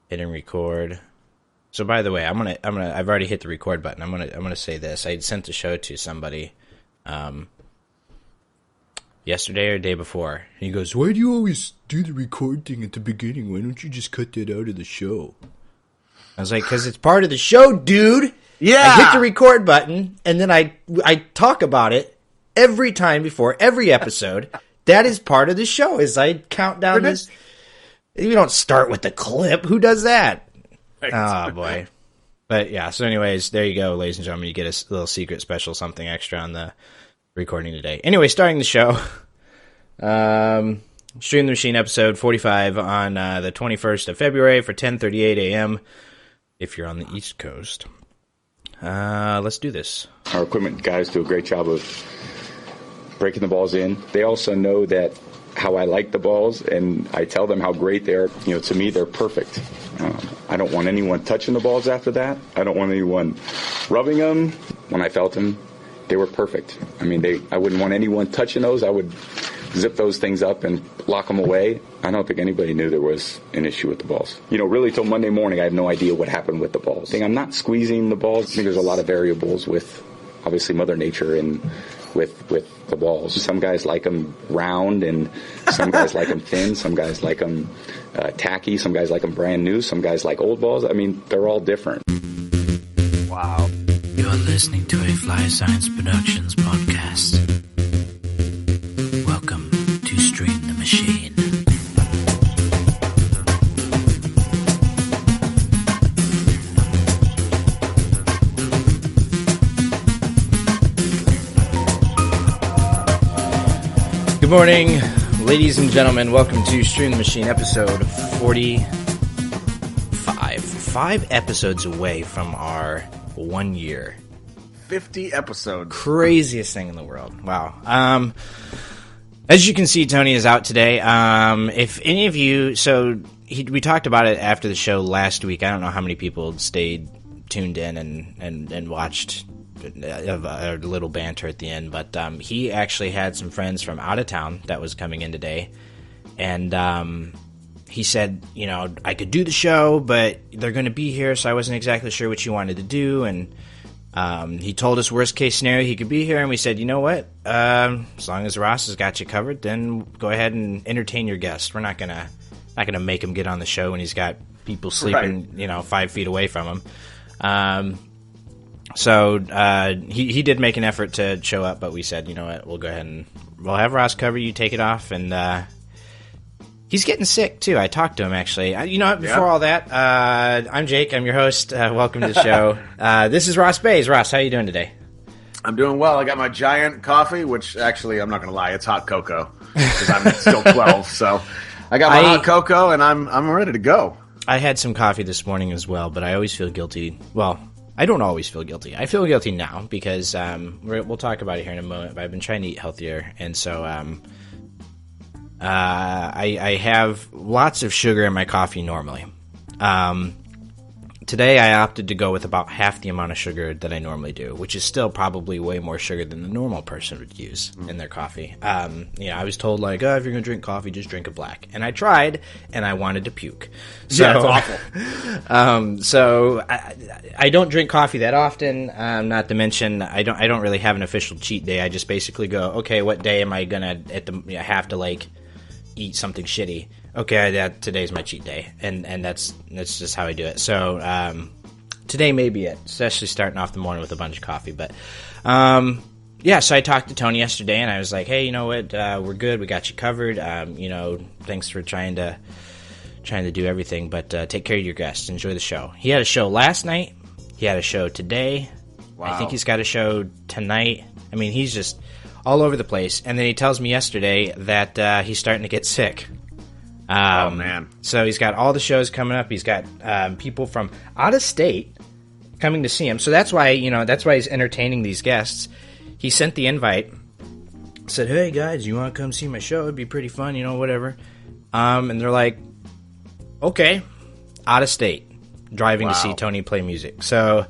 Hitting record. So by the way, I've already hit the record button. I'm gonna say this. I sent the show to somebody yesterday or the day before. And he goes, "Why do you always do the record thing at the beginning? Why don't you just cut that out of the show?" I was like, "Because it's part of the show, dude." Yeah. I hit the record button, and then I talk about it every time before every episode. That is part of the show. As I count down this, we don't start with the clip. Who does that? Right. Oh boy. But yeah. So, anyways, there you go, ladies and gentlemen. You get a little secret special, something extra on the recording today. Anyway, starting the show. Stream the Machine episode 45 on the 21st of February for 10:38 a.m. if you're on the East Coast. Let's do this. Our equipment guys do a great job of breaking the balls in. They also know that how I like the balls, and I tell them how great they are. You know, to me, they're perfect. I don't want anyone touching the balls after that. I don't want anyone rubbing them. When I felt them, they were perfect. I mean, I wouldn't want anyone touching those. I would zip those things up and lock them away. I don't think anybody knew there was an issue with the balls. You know, really till Monday morning, I have no idea what happened with the balls. I'm not squeezing the balls. I think there's a lot of variables with, obviously, Mother Nature and with the balls. Some guys like them round, and some guys like them thin. Some guys like them tacky. Some guys like them brand new. Some guys like old balls. I mean, they're all different. Wow. You're listening to a Fly Science Productions podcast. Welcome to Stream the Machine. Good morning, ladies and gentlemen. Welcome to Stream the Machine, episode 45. 5 episodes away from our 1 year. 50 episodes. Craziest thing in the world. Wow. As you can see, Tony is out today. If any of you... we talked about it after the show last week. I don't know how many people stayed tuned in and watched a little banter at the end, but he actually had some friends from out of town that was coming in today, and he said, you know, I could do the show, but they're going to be here, so I wasn't exactly sure what you wanted to do, and he told us worst case scenario he could be here, and we said, you know what, as long as Ross has got you covered, then go ahead and entertain your guest. We're not gonna make him get on the show when he's got people sleeping, right, 5 feet away from him. So he did make an effort to show up, but we said, you know what, we'll go ahead and we'll have Ross cover you, take it off, and he's getting sick too. I talked to him actually. Before all that, I'm Jake. I'm your host. Welcome to the show. This is Ross Bays. Ross, how you doing today? I'm doing well. I got my giant coffee, which actually, I'm not going to lie, it's hot cocoa because I'm still 12. So I got my hot cocoa, and I'm ready to go. I had some coffee this morning as well, but I always feel guilty. Well, I don't always feel guilty. I feel guilty now because we'll talk about it here in a moment, but I've been trying to eat healthier, and so I have lots of sugar in my coffee normally. Today I opted to go with about half the amount of sugar that I normally do, which is still probably way more sugar than the normal person would use in their coffee. I was told, like, if you're going to drink coffee, just drink it black. And I tried, and I wanted to puke. So, yeah, it's awful. So I don't drink coffee that often, not to mention I don't really have an official cheat day. I just basically go, okay, what day am I going to have to, like, eat something shitty? Okay, today's my cheat day, and that's just how I do it. So today may be it, especially starting off the morning with a bunch of coffee. But so I talked to Tony yesterday, and I was like, hey, you know what, we're good, we got you covered. Thanks for trying to do everything, but take care of your guests, enjoy the show. He had a show last night, he had a show today. Wow. I think he's got a show tonight. I mean, he's just all over the place. And then he tells me yesterday that he's starting to get sick. Oh, man. So he's got all the shows coming up. He's got people from out of state coming to see him. So that's why he's entertaining these guests. He sent the invite, said, hey, guys, you want to come see my show? It'd be pretty fun, whatever. And they're like, okay, out of state, driving to see Tony play music. So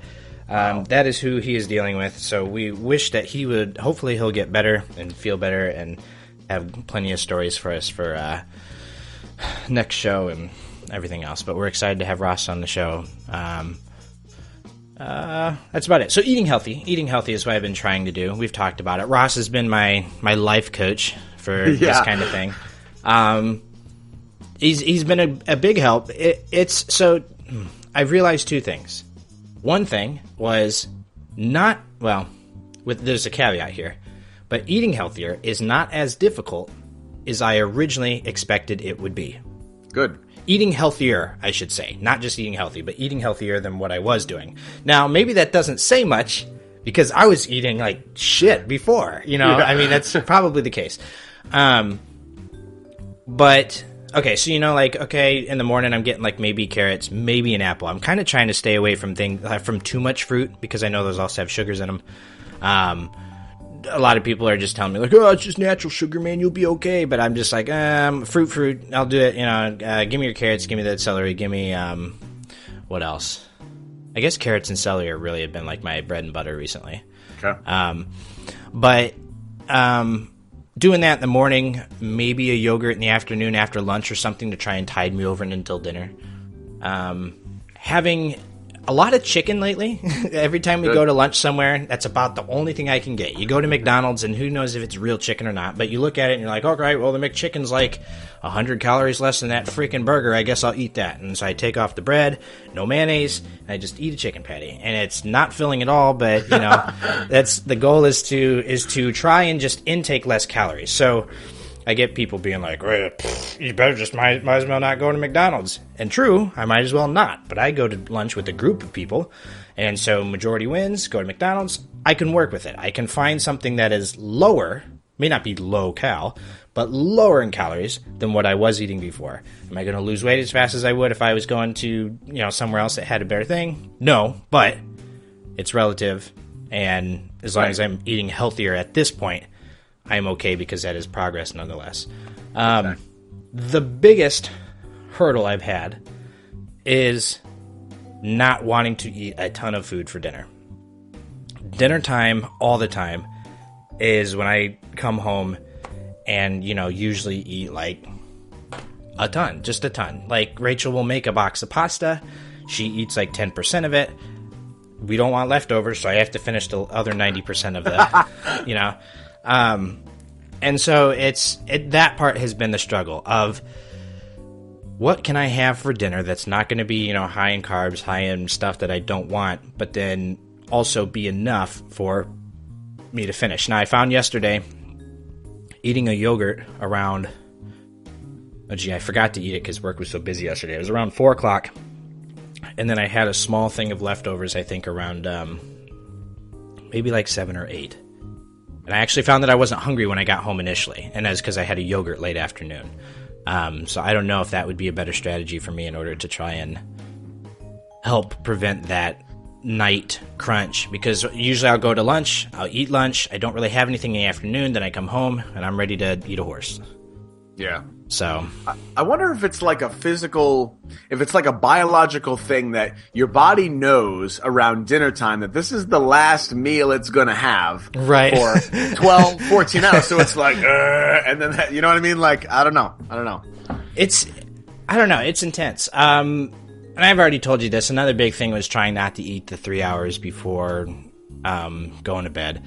that is who he is dealing with. So we wish that hopefully he'll get better and feel better and have plenty of stories for us for next show, and everything else. But we're excited to have Ross on the show. That's about it. So eating healthy is what I've been trying to do. We've talked about it. Ross has been my life coach for this kind of thing. He's been a big help. I've realized two things. One thing was there's a caveat here, but eating healthier is not as difficult as I originally expected it would be. Good. Eating healthier, I should say. Not just eating healthy, but eating healthier than what I was doing. Now, maybe that doesn't say much, because I was eating like shit before, I mean, that's probably the case. But, okay, so, in the morning I'm getting like maybe carrots, maybe an apple. I'm kind of trying to stay away from from too much fruit, because I know those also have sugars in them. A lot of people are just telling me, like, oh, it's just natural sugar, man, you'll be okay. But I'm just like, fruit, I'll do it. Give me your carrots, give me that celery, give me, what else? I guess carrots and celery really have been like my bread and butter recently. Okay. But doing that in the morning, maybe a yogurt in the afternoon after lunch or something to try and tide me over until dinner. Having a lot of chicken lately. Every time we go to lunch somewhere, that's about the only thing I can get. You go to McDonald's, and who knows if it's real chicken or not, but you look at it and you're like, okay, well, the McChicken's like 100 calories less than that freaking burger. I guess I'll eat that. And so I take off the bread, no mayonnaise, and I just eat a chicken patty. And it's not filling at all, but, that's the goal is to try and just intake less calories. So I get people being like, well, you better just might as well not go to McDonald's. And true, I might as well not. But I go to lunch with a group of people, and so majority wins, go to McDonald's. I can work with it. I can find something that is lower, may not be low cal, but lower in calories than what I was eating before. Am I going to lose weight as fast as I would if I was going to, somewhere else that had a better thing? No, but it's relative, and as long as I'm eating healthier at this point, I'm okay, because that is progress nonetheless. The biggest hurdle I've had is not wanting to eat a ton of food for dinner. Dinner time, all the time, is when I come home and, usually eat like a ton, just a ton. Like, Rachel will make a box of pasta. She eats like 10% of it. We don't want leftovers, so I have to finish the other 90% of the, and so that part has been the struggle of what can I have for dinner that's not going to be, high in carbs, high in stuff that I don't want, but then also be enough for me to finish. Now, I found yesterday eating a yogurt around, I forgot to eat it because work was so busy yesterday. It was around 4 o'clock, and then I had a small thing of leftovers, I think around maybe like 7 or 8. And I actually found that I wasn't hungry when I got home initially, and that's because I had a yogurt late afternoon. So I don't know if that would be a better strategy for me in order to try and help prevent that night crunch, because usually I'll go to lunch, I'll eat lunch, I don't really have anything in the afternoon, then I come home, and I'm ready to eat a horse. Yeah. So I wonder if it's like a biological thing that your body knows around dinner time that this is the last meal it's going to have for 12, 14 hours. So it's like, and then, you know what I mean? Like, I don't know. It's intense. And I've already told you this. Another big thing was trying not to eat the 3 hours before going to bed.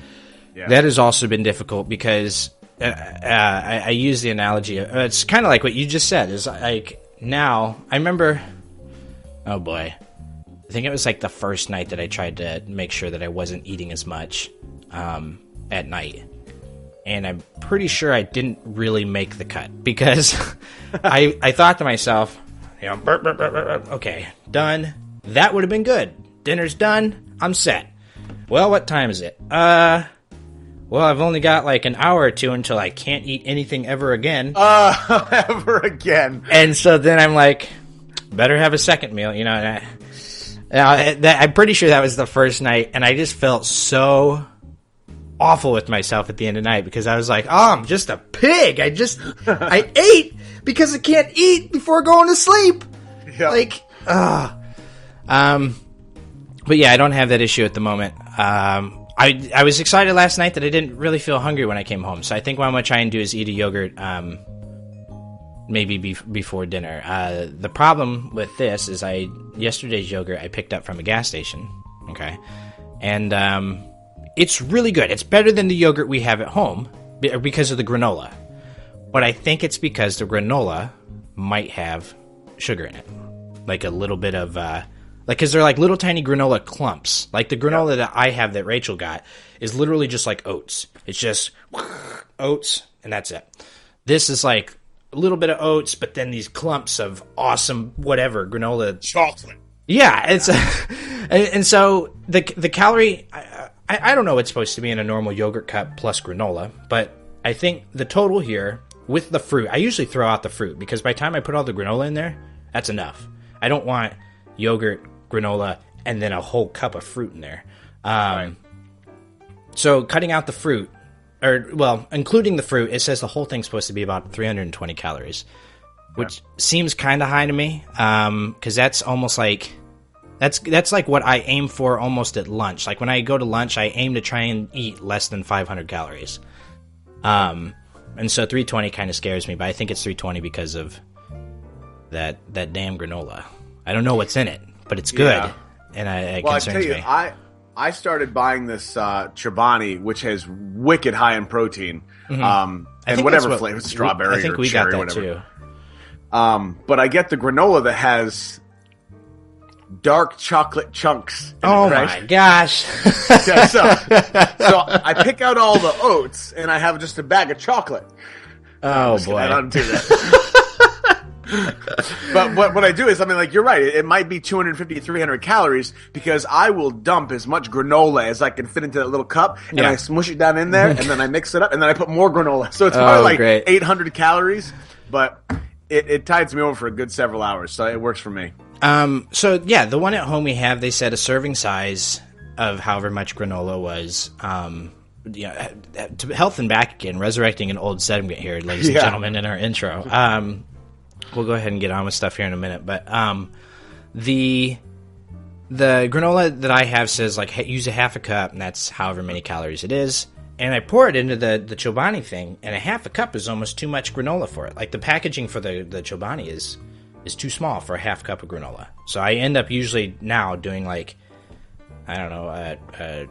Yeah. That has also been difficult because I use the analogy. It's kind of like what you just said. Is like now I remember. Oh boy, I think it was like the first night that I tried to make sure that I wasn't eating as much at night, and I'm pretty sure I didn't really make the cut because I thought to myself, okay, done. That would have been good. Dinner's done. I'm set. Well, what time is it? Well, I've only got like an hour or two until I can't eat anything ever again. Ever again. And so then I'm like, better have a second meal, And I'm pretty sure that was the first night, and I just felt so awful with myself at the end of the night because I was like, oh, I'm just a pig. I ate because I can't eat before going to sleep. Yep. But yeah, I don't have that issue at the moment. I was excited last night that I didn't really feel hungry when I came home. So I think what I'm going to try and do is eat a yogurt, not maybe before dinner. The problem with this is yesterday's yogurt I picked up from a gas station, okay? And it's really good. It's better than the yogurt we have at home because of the granola. But I think it's because the granola might have sugar in it. Like a little bit of, because they're like little tiny granola clumps. Like the granola that I have that Rachel got is literally just like oats. It's just oats, and that's it. This is like a little bit of oats, but then these clumps of awesome whatever granola. Chocolate. Yeah, it's and so the calorie. I don't know what's supposed to be in a normal yogurt cup plus granola, but I think the total here with the fruit. I usually throw out the fruit because by the time I put all the granola in there, that's enough. I don't want yogurt, granola, and then a whole cup of fruit in there. Right. So cutting out the fruit, including the fruit, it says the whole thing's supposed to be about 320 calories, which seems kind of high to me, because that's almost like that's like what I aim for almost at lunch. Like when I go to lunch, I aim to try and eat less than 500 calories. And so 320 kind of scares me, but I think it's 320 because of that damn granola. I don't know what's in it, but it's good, and it concerns me. I started buying this Chobani, which has wicked high in protein, and whatever flavor, strawberry I think or we cherry, got that whatever. Too. But I get the granola that has dark chocolate chunks. Oh my gosh! Yeah, so I pick out all the oats, and I have just a bag of chocolate. Oh boy! I don't do that. But what I do is, like, you're right. It might be 250, 300 calories because I will dump as much granola as I can fit into that little cup, and I smush it down in there, and then I mix it up, and then I put more granola. So it's probably like 800 calories, but it tides me over for a good several hours, so it works for me. So yeah, the one at home we have, they said a serving size of however much granola was, to health and back again, resurrecting an old segment here, ladies and gentlemen, in our intro. We'll go ahead and get on with stuff here in a minute, but the granola that I have says like use a half a cup, and that's however many calories it is. And I pour it into the Chobani thing, and a half a cup is almost too much granola for it. Like the packaging for the Chobani is too small for a half cup of granola. So I end up usually now doing like, I don't know,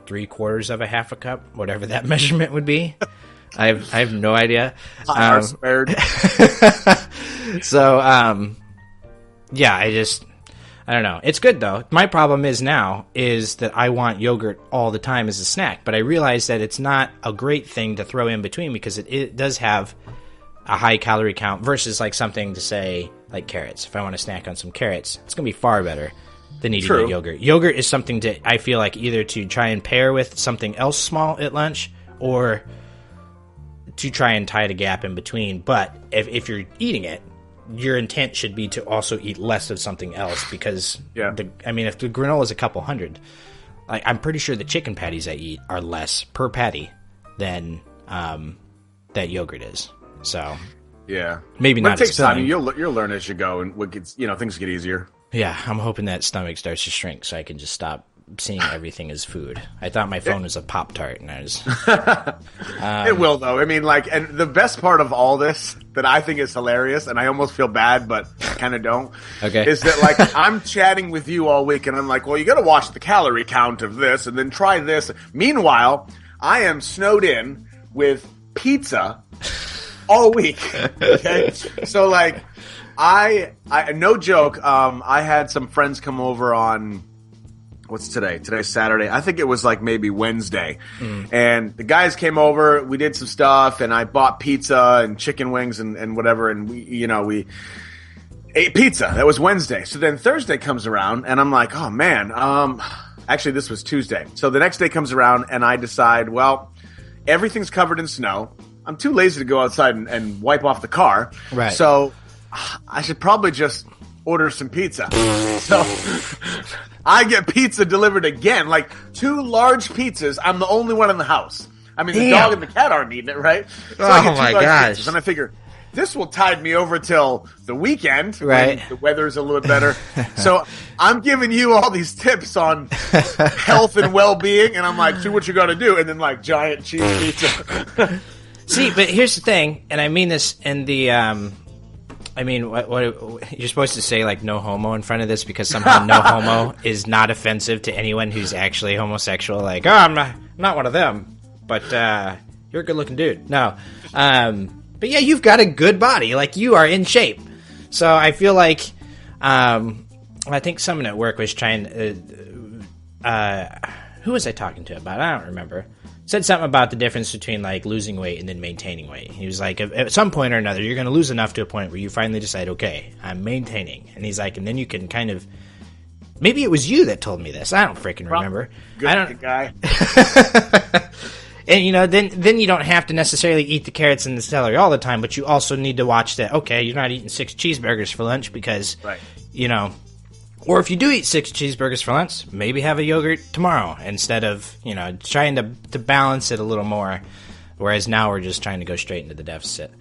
3/4 of a half a cup, whatever that measurement would be. I have no idea. So, yeah, I don't know. It's good though. My problem is that I want yogurt all the time as a snack, but I realize that it's not a great thing to throw in between because it does have a high calorie count versus like something to say like carrots. If I want to snack on some carrots, it's going to be far better than eating a yogurt. Yogurt is something that I feel like either to try and pair with something else small at lunch or to try and tie the gap in between. But if you're eating it, your intent should be to also eat less of something else because, if the granola is a couple hundred, I'm pretty sure the chicken patties I eat are less per patty than that yogurt is. So, maybe not. It takes time. You'll learn as you go, and things get easier. Yeah, I'm hoping that stomach starts to shrink so I can just stop seeing everything as food. I thought my phone was a Pop-Tart, and I was... it will, though. And the best part of all this that I think is hilarious, and I almost feel bad, but I kind of don't, is that, I'm chatting with you all week, and I'm like, well, you got to watch the calorie count of this, and then try this. Meanwhile, I am snowed in with pizza all week, okay? So, I no joke, I had some friends come over on... What's today? Today's Saturday. I think it was maybe Wednesday. And the guys came over, we did some stuff, and I bought pizza and chicken wings and whatever, and we ate pizza. That was Wednesday. So then Thursday comes around, and I'm like, oh man, actually this was Tuesday. So the next day comes around, and I decide, well, everything's covered in snow. I'm too lazy to go outside and wipe off the car. Right. So I should probably just order some pizza. So I get pizza delivered again, 2 large pizzas. I'm the only one in the house. The dog and the cat aren't eating it, right? So I get 2 large pizzas, and I figure this will tide me over till the weekend, right? When the weather's a little bit better. So I'm giving you all these tips on health and well-being, and I'm like, do what you got to do, and then giant cheese pizza. See, but here's the thing, and I mean this in the I mean, what you're supposed to say, like, no homo in front of this because somehow no homo is not offensive to anyone who's actually homosexual. Like, oh, I'm not one of them, but you're a good-looking dude. No. But yeah, you've got a good body. Like, you are in shape. So I feel like, I think someone at work was trying, who was I talking to about? I don't remember. Said something about the difference between, like, losing weight and then maintaining weight. He was like, at some point or another, you're going to lose enough to a point where you finally decide, okay, I'm maintaining. And he's like, and then you can kind of, maybe it was you that told me this. I don't freaking remember. Good guy. And, you know, then you don't have to necessarily eat the carrots and the celery all the time, but you also need to watch that, okay, you're not eating 6 cheeseburgers for lunch because, you know, or if you do eat 6 cheeseburgers for lunch, maybe have a yogurt tomorrow instead of, you know, trying to balance it a little more. Whereas now we're just trying to go straight into the deficit.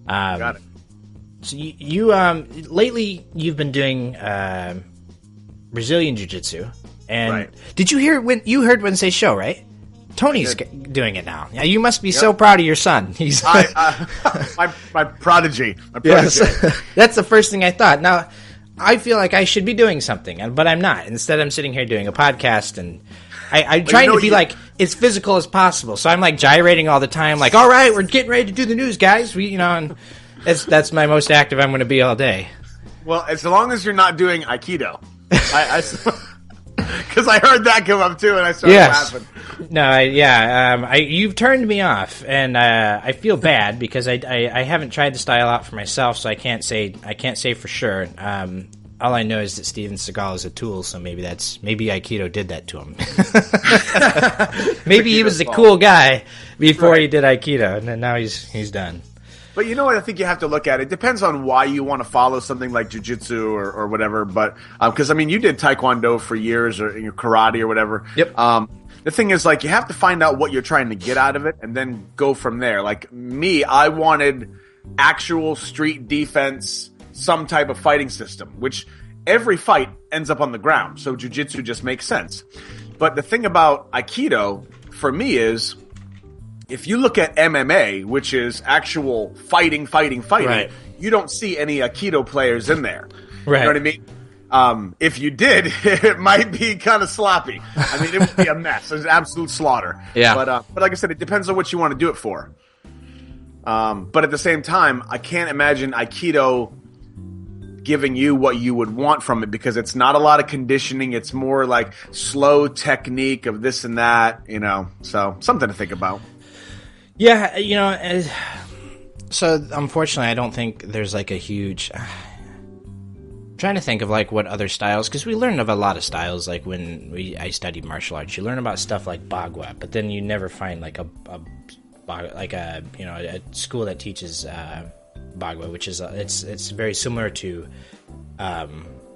Got it. So you lately you've been doing Brazilian Jiu-Jitsu. And did you hear when you heard Wednesday's show, right? Tony's doing it now. Yeah, you must be so proud of your son. He's my prodigy. Yes. That's the first thing I thought. Now, I feel like I should be doing something, but I'm not. Instead, I'm sitting here doing a podcast, and I'm trying to be like as physical as possible. So I'm like gyrating all the time, like, all right, we're getting ready to do the news, guys. And that's my most active I'm going to be all day. Well, as long as you're not doing Aikido. Because I heard that come up too, and I started laughing. No, you've turned me off, and I feel bad because I haven't tried the style out for myself, so I can't say for sure. All I know is that Steven Seagal is a tool, so maybe Aikido did that to him. Maybe he was a cool guy before he did Aikido, and then now he's done. But you know what? I think you have to look at it. It depends on why you want to follow something like jiu-jitsu or whatever. But because I mean, you did taekwondo for years or karate or whatever. Yep. The thing is, like, you have to find out what you're trying to get out of it and then go from there. Like me, I wanted actual street defense, some type of fighting system, which every fight ends up on the ground. So jiu-jitsu just makes sense. But the thing about Aikido for me is, if you look at MMA, which is actual fighting, you don't see any Aikido players in there. Right. You know what I mean? If you did, it might be kind of sloppy. I mean, it would be a mess. It's absolute slaughter. Yeah. But like I said, it depends on what you want to do it for. But at the same time, I can't imagine Aikido giving you what you would want from it because it's not a lot of conditioning. It's more like slow technique of this and that, so something to think about. Yeah, so unfortunately I don't think there's like a huge... trying to think of like what other styles, because we learned of a lot of styles like when I studied martial arts. You learn about stuff like Bagua, but then you never find like a school that teaches Bagua, which is it's very similar to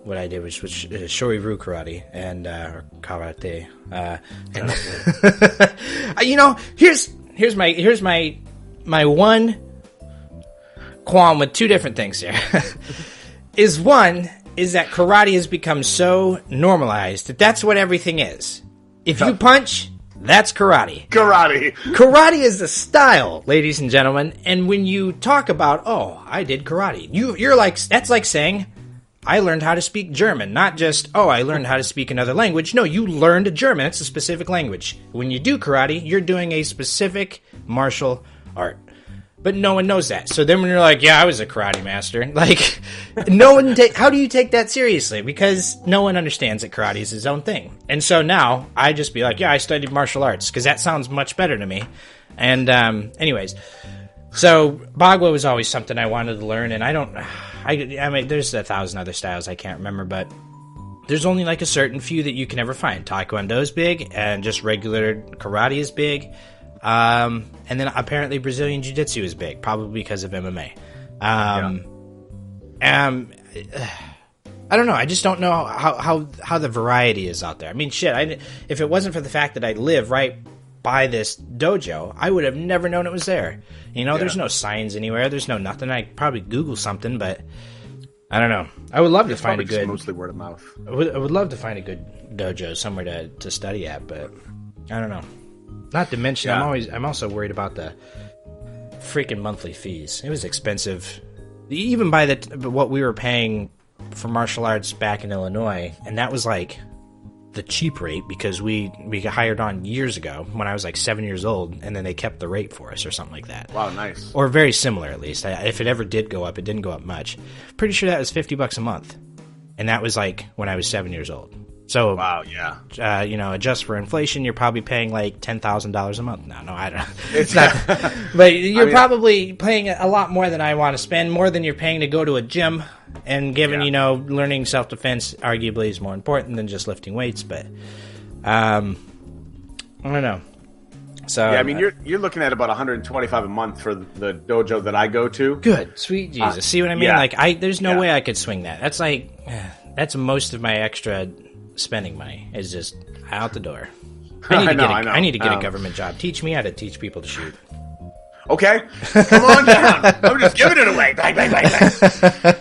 what I did, which was Shorin karate and or karate. Here's my one qualm with two different things here. is that karate has become so normalized that that's what everything is. If you punch, that's karate. Karate is the style, ladies and gentlemen. And when you talk about, oh, I did karate, you're like, that's like saying, I learned how to speak German. Not just, oh, I learned how to speak another language. No, you learned German. It's a specific language. When you do karate, you're doing a specific martial art. But no one knows that. So then when you're like, yeah, I was a karate master, like, how do you take that seriously? Because no one understands that karate is his own thing. And so now I just be like, yeah, I studied martial arts, because that sounds much better to me. And anyways, so Bagua was always something I wanted to learn, and I mean, there's 1,000 other styles I can't remember, but there's only like a certain few that you can ever find. Taekwondo is big, and just regular karate is big. And then apparently Brazilian Jiu-Jitsu is big, probably because of MMA. I don't know. I just don't know how the variety is out there. I mean, shit, if it wasn't for the fact that I live right by this dojo, I would have never known it was there. There's no signs anywhere. There's no nothing. I'd probably Google something, but I don't know. I would love to find a good... mostly word of mouth. I would love to find a good dojo somewhere to study at, but I don't know. Not to mention, I'm also worried about the freaking monthly fees. It was expensive even by what we were paying for martial arts back in Illinois, and that was like the cheap rate because we got hired on years ago when I was like 7 years old, and then they kept the rate for us or something like that. Wow, nice. Or very similar, at least. If it ever did go up, it didn't go up much. Pretty sure that was $50 a month, and that was like when I was 7 years old. So, wow, yeah. Adjust for inflation, you're probably paying like $10,000 a month. No, I don't know. It's not. But you're probably paying a lot more than I want to spend, more than you're paying to go to a gym. And given, learning self-defense arguably is more important than just lifting weights. But, I don't know. So yeah, I mean, you're looking at about $125 a month for the dojo that I go to. Good. Sweet Jesus. See what I mean? Yeah. Like, there's no way I could swing that. That's like, that's most of my extra spending money is just out the door. I need to get a government job. Teach me how to teach people to shoot. Okay, come on down. I'm just giving it away. Bang, bang, bang, bang.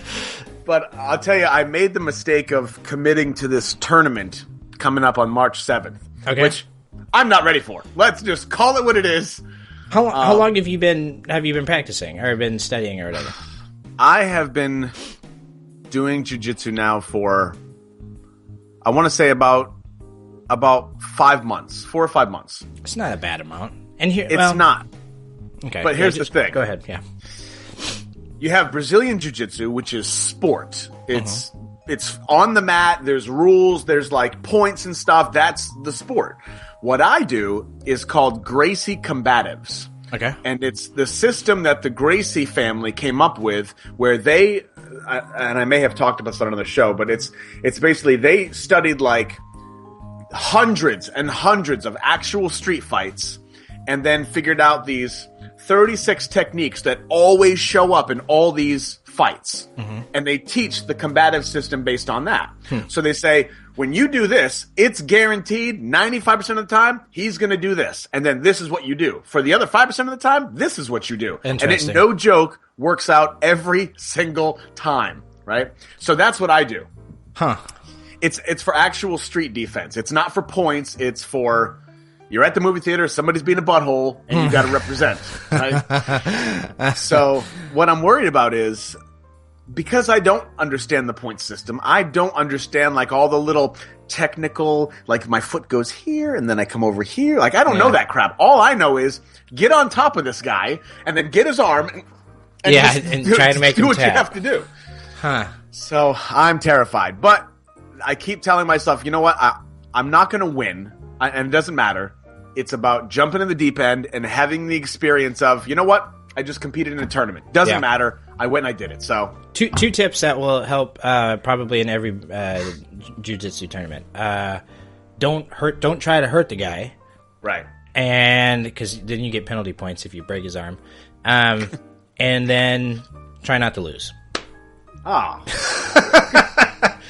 But I'll tell you, I made the mistake of committing to this tournament coming up on March 7th, which I'm not ready for. Let's just call it what it is. How long have you been practicing or been studying or whatever? I have been doing jiu-jitsu now for, I want to say about 5 months, 4 or 5 months. It's not a bad amount. And here, it's not. Okay. But here's the thing. Go ahead, yeah. You have Brazilian Jiu-Jitsu, which is sport. It's on the mat, there's rules, there's like points and stuff. That's the sport. What I do is called Gracie Combatives. Okay. And it's the system that the Gracie family came up with where they, and I may have talked about this on another show, but it's basically they studied like hundreds and hundreds of actual street fights and then figured out these 36 techniques that always show up in all these fights. And they teach the combative system based on that. So they say, when you do this, it's guaranteed 95% of the time, he's going to do this. And then this is what you do. For the other 5% of the time, this is what you do. And it, no joke, works out every single time, right? So that's what I do. It's for actual street defense. It's not for points. It's for... You're at the movie theater, somebody's being a butthole, and you've got to represent, right? So what I'm worried about is, because I don't understand the point system, I don't understand, like, all the little technical, like, my foot goes here, and then I come over here. Like, I don't know that crap. All I know is, get on top of this guy, and then get his arm, and try to make him do what tap. you have to do. So I'm terrified. But I keep telling myself, you know what? I'm not going to win. And it doesn't matter. It's about jumping in the deep end and having the experience of, you know what? I just competed in a tournament. Doesn't matter. I went and I did it. So two tips that will help probably in every jiu-jitsu tournament. Don't try to hurt the guy. Right. And because then you get penalty points if you break his arm. And then try not to lose.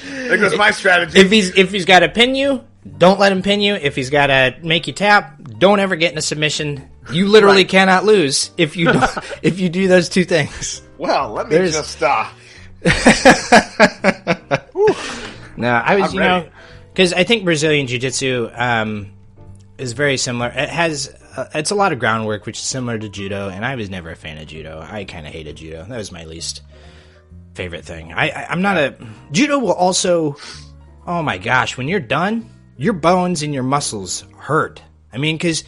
There goes my strategy. If he's got to pin you, don't let him pin you. If he's got to make you tap, don't ever get in a submission. You literally cannot lose if you do those two things. Well, let me just No, I was because I think Brazilian Jiu-Jitsu is very similar. It has it's a lot of groundwork, which is similar to judo, and I was never a fan of judo. I kind of hated judo. That was my least favorite thing. I'm not a judo will also. Oh my gosh, when you're done, your bones and your muscles hurt. I mean, because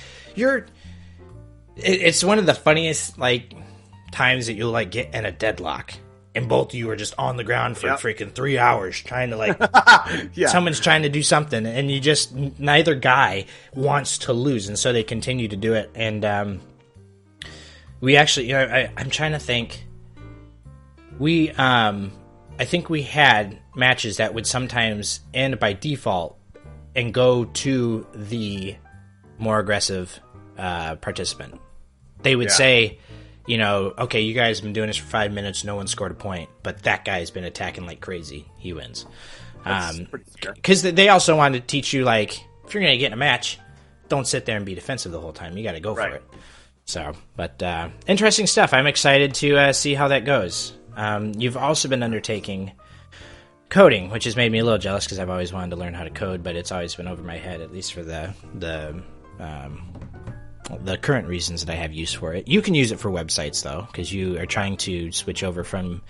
it's one of the funniest like times that you'll like get in a deadlock, and both of you are just on the ground for freaking 3 hours trying to like someone's trying to do something, and you just neither guy wants to lose, and so they continue to do it. And we actually, I'm trying to think. I think we had matches that would sometimes end by default and go to the more aggressive participant. They would say, okay, you guys have been doing this for 5 minutes, no one scored a point, but that guy's been attacking like crazy. He wins. Because they also wanted to teach you, like, if you're going to get in a match, don't sit there and be defensive the whole time. You got to go for it. So, but interesting stuff. I'm excited to see how that goes. You've also been undertaking coding, which has made me a little jealous because I've always wanted to learn how to code, but it's always been over my head, at least for the the current reasons that I have use for it. You can use it for websites, though, because you are trying to switch over from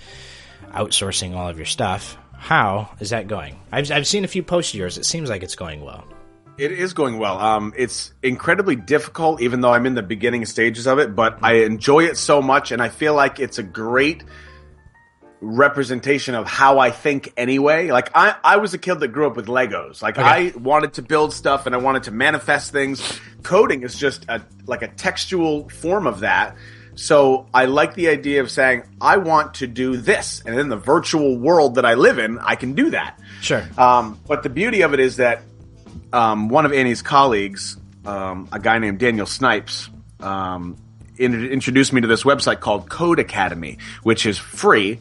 outsourcing all of your stuff. How is that going? I've seen a few posts of yours. It seems like it's going well. It is going well. It's incredibly difficult, even though I'm in the beginning stages of it, but I enjoy it so much, and I feel like it's a great representation of how I think anyway. Like, I was a kid that grew up with Legos. Like, okay. I wanted to build stuff, and I wanted to manifest things. Coding is just a textual form of that. So I like the idea of saying, I want to do this, and in the virtual world that I live in, I can do that. Sure. But the beauty of it is that one of Annie's colleagues, a guy named Daniel Snipes, introduced me to this website called Code Academy, which is free,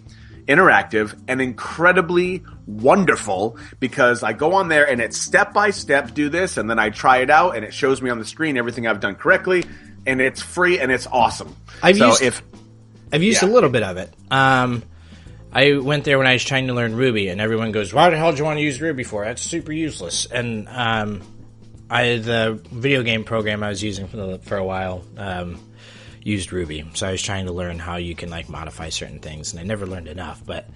interactive, and incredibly wonderful, because I go on there and it's step-by-step, do this, and then I try it out, and it shows me on the screen everything I've done correctly, and it's free, and it's awesome. I've used a little bit of it. I went there when I was trying to learn Ruby, and everyone goes, why the hell do you want to use Ruby for? That's super useless. And the video game program I was using for a while used Ruby. So I was trying to learn how you can modify certain things, and I never learned enough. But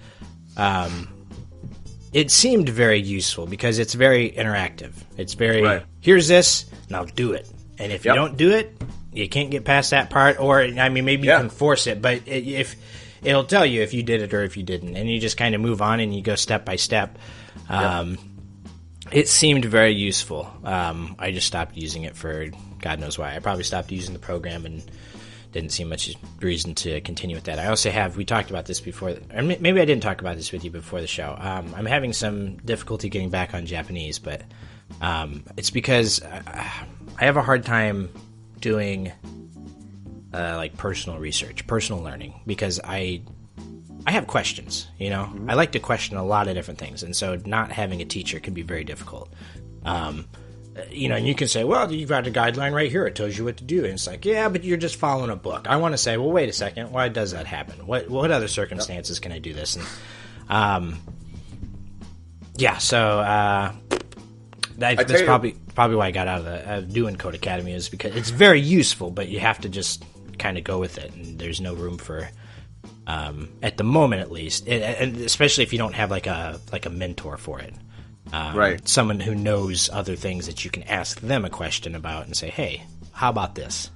it seemed very useful because it's very interactive. It's very, here's this, now do it. And if you don't do it, you can't get past that part. Or, maybe you can force it, but if it'll tell you if you did it or if you didn't, and you just kind of move on and you go step by step. It seemed very useful. I just stopped using it for God knows why. I probably stopped using the program and didn't see much reason to continue with that. I also we talked about this before, or maybe I didn't talk about this with you before the show. I'm having some difficulty getting back on Japanese, but it's because I have a hard time doing personal research, personal learning, because I have questions, I like to question a lot of different things, and so not having a teacher can be very difficult. And you can say, well, you've got a guideline right here, it tells you what to do, and it's like, yeah, but you're just following a book. I want to say, well, wait a second, why does that happen? What other circumstances can I do this? And that's probably why I got out of doing Code Academy, is because it's very useful, but you have to just kind of go with it, and there's no room for, at the moment at least, and especially if you don't have like a mentor for it, someone who knows other things that you can ask them a question about and say, hey, how about this?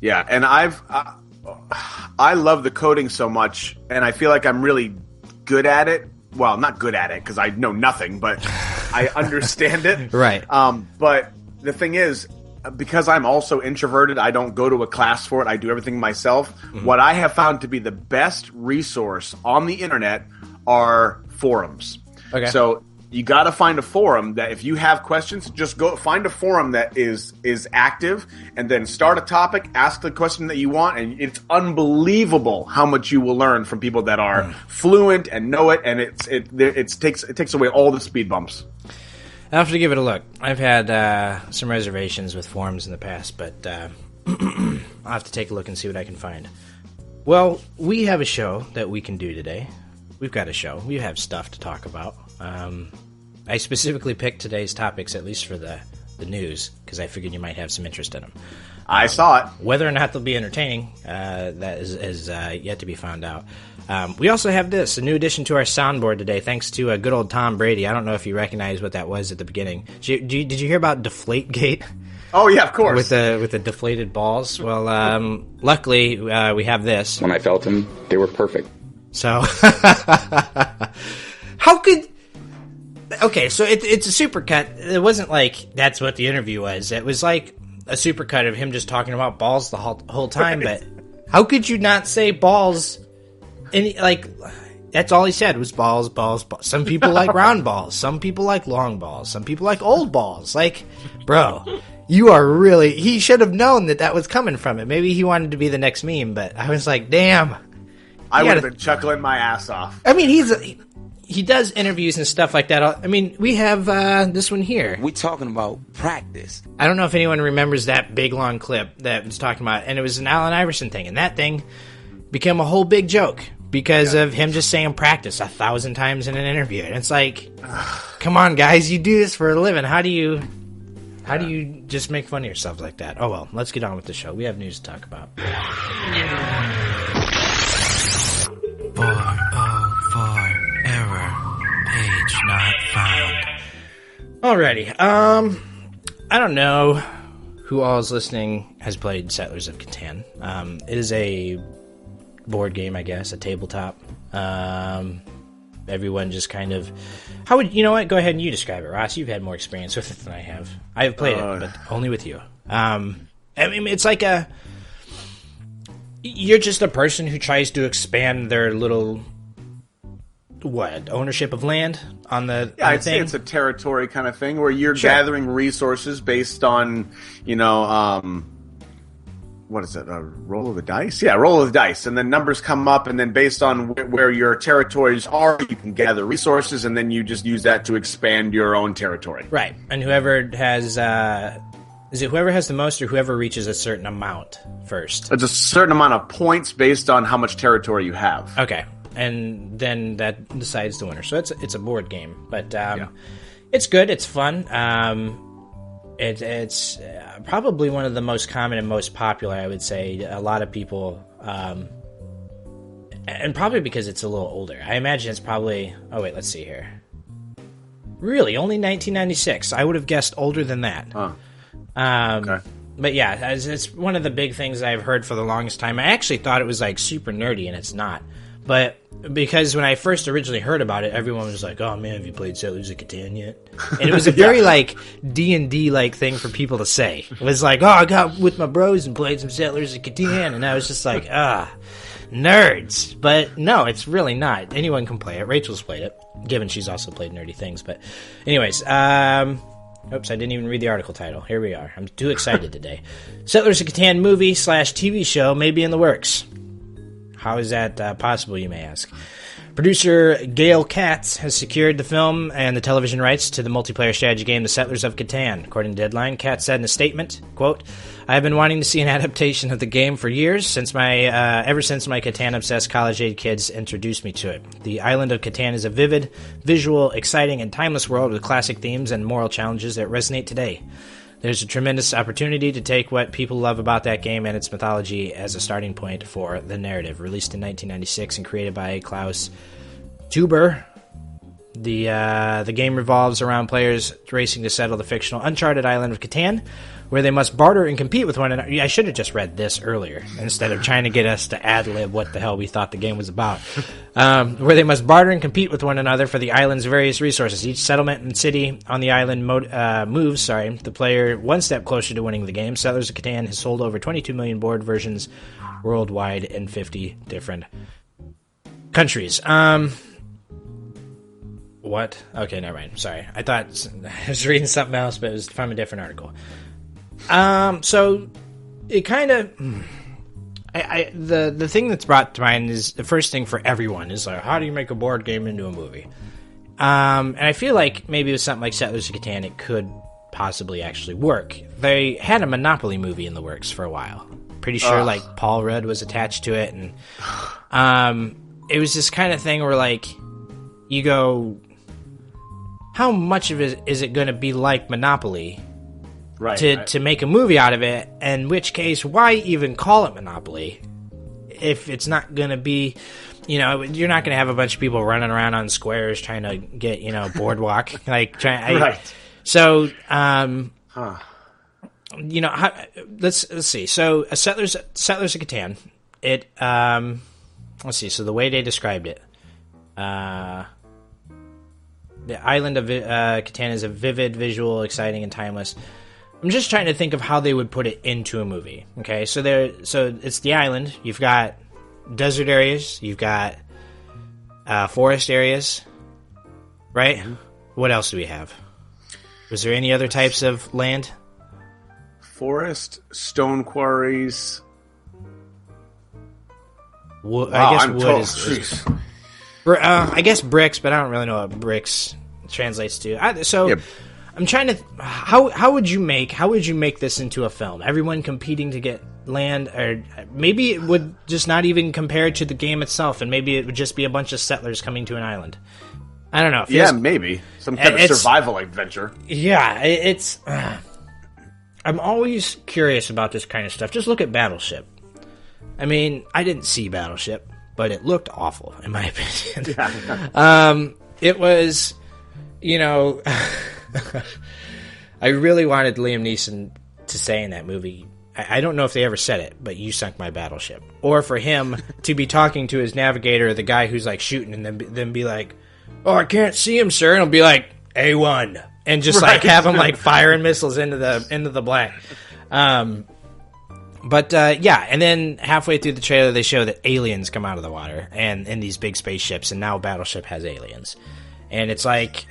Yeah, and I love the coding so much, and I feel like I'm really good at it. Well, not good at it because I know nothing, but I understand it. Right. But the thing is, because I'm also introverted, I don't go to a class for it. I do everything myself. Mm-hmm. What I have found to be the best resource on the internet are forums. Okay. So you got to find a forum that if you have questions, just go find a forum that is active, and then start a topic, ask the question that you want, and it's unbelievable how much you will learn from people that are fluent and know it, and it takes away all the speed bumps. I'll have to give it a look. I've had some reservations with forums in the past, but I'll have to take a look and see what I can find. Well, we have a show that we can do today. We've got a show. We have stuff to talk about. I specifically picked today's topics, at least for the news, because I figured you might have some interest in them. I saw it. Whether or not they'll be entertaining, that is yet to be found out. We also have a new addition to our soundboard today, thanks to good old Tom Brady. I don't know if you recognize what that was at the beginning. Did you hear about Deflategate? Oh, yeah, of course. With the deflated balls? Well, luckily, we have this. When I felt them, they were perfect. So, how could... Okay, so it's a supercut. It wasn't like that's what the interview was. It was like a supercut of him just talking about balls the whole time, but how could you not say balls? And that's all he said was balls, balls, balls. Some people like round balls. Some people like long balls. Some people like old balls. Bro, you are really... He should have known that was coming from it. Maybe he wanted to be the next meme, but I was like, damn. I would have been chuckling my ass off. I mean, he does interviews and stuff like that. I mean, we have this one here. We're talking about practice. I don't know if anyone remembers that big, long clip that was talking about, and it was an Allen Iverson thing, and that thing became a whole big joke because of him just saying practice 1,000 times in an interview. And it's like, come on, guys, you do this for a living. How do you How do you just make fun of yourself like that? Oh, well, let's get on with the show. We have news to talk about. 404 error. Page not found. Alrighty. I don't know who all is listening has played Settlers of Catan. It is a board game, I guess, a tabletop. Everyone just kind of... How would... You know what? Go ahead and you describe it, Ross. You've had more experience with it than I have. I have played it, but only with you. I mean, it's like a... You're just a person who tries to expand their little... What? Ownership of land on the Yeah, on the I'd say thing? it's a territory kind of thing where you're Sure. gathering resources based on, what is it? A roll of the dice? Yeah, roll of the dice. And then numbers come up, and then based on where your territories are, you can gather resources, and then you just use that to expand your own territory. Right. And whoever has... is it whoever has the most or whoever reaches a certain amount first? It's a certain amount of points based on how much territory you have. Okay. And then that decides the winner. So it's a board game. But Yeah. it's good. It's fun. It's probably one of the most common and most popular, I would say. A lot of people... and probably because it's a little older. I imagine it's probably... Oh, wait, let's see here. Really? Only 1996. I would have guessed older than that. Huh. Okay. But yeah, it's one of the big things I've heard for the longest time. I actually thought it was like super nerdy, and it's not. But because when I first originally heard about it, everyone was like, "Oh man, have you played Settlers of Catan yet?" And it was a very like D&D like thing for people to say. It was like, "Oh, I got with my bros and played some Settlers of Catan," and I was just like, nerds. But no, it's really not. Anyone can play it. Rachel's played it, given she's also played nerdy things. But anyways, oops, I didn't even read the article title. Here we are. I'm too excited today. Settlers of Catan movie/TV show may be in the works. How is that possible, you may ask? Producer Gail Katz has secured the film and the television rights to the multiplayer strategy game The Settlers of Catan. According to Deadline, Katz said in a statement, quote, "I have been wanting to see an adaptation of the game for years, ever since my Catan-obsessed college-age kids introduced me to it. The island of Catan is a vivid, visual, exciting, and timeless world with classic themes and moral challenges that resonate today. There's a tremendous opportunity to take what people love about that game and its mythology as a starting point for the narrative." Released in 1996 and created by Klaus Tuber, the game revolves around players racing to settle the fictional uncharted island of Catan, where they must barter and compete with one another. I should have just read this earlier instead of trying to get us to ad-lib what the hell we thought the game was about. Where they must barter and compete with one another for the island's various resources. Each settlement and city on the island moves the player one step closer to winning the game. Settlers of Catan has sold over 22 million board versions worldwide in 50 different countries. What? Okay, never mind. Sorry. I thought I was reading something else, but it was from a different article. So it kind of, the thing that's brought to mind is the first thing for everyone is like, how do you make a board game into a movie? And I feel like maybe with something like Settlers of Catan, it could possibly actually work. They had a Monopoly movie in the works for a while. Pretty sure like Paul Rudd was attached to it, and it was this kind of thing where like you go, how much of it is it going to be like Monopoly? Right, to make a movie out of it, in which case, why even call it Monopoly if it's not going to be, you're not going to have a bunch of people running around on squares trying to get, boardwalk. Right. So, let's see. So, Settlers of Catan, it, let's see. So, the way they described it, the island of Catan is a vivid, visual, exciting, and timeless. I'm just trying to think of how they would put it into a movie. Okay, so it's the island. You've got desert areas. You've got forest areas, right? Mm-hmm. What else do we have? Was there any other types of land? Forest, stone quarries. Wow, I guess wood is I guess bricks, but I don't really know what bricks translates to. I'm trying to. How would you make this into a film? Everyone competing to get land, or maybe it would just not even compare to the game itself, and maybe it would just be a bunch of settlers coming to an island. I don't know. Maybe some kind of survival adventure. Yeah, it's. I'm always curious about this kind of stuff. Just look at Battleship. I mean, I didn't see Battleship, but it looked awful, in my opinion. Yeah. It was, you know, I really wanted Liam Neeson to say in that movie, I don't know if they ever said it, but you sunk my battleship. Or for him to be talking to his navigator, the guy who's like shooting, and then be like, oh, I can't see him, sir. And he'll be like, A1. And just like have him like firing missiles into the black. But yeah, and then halfway through the trailer, they show that aliens come out of the water and in these big spaceships, and now Battleship has aliens. And it's like,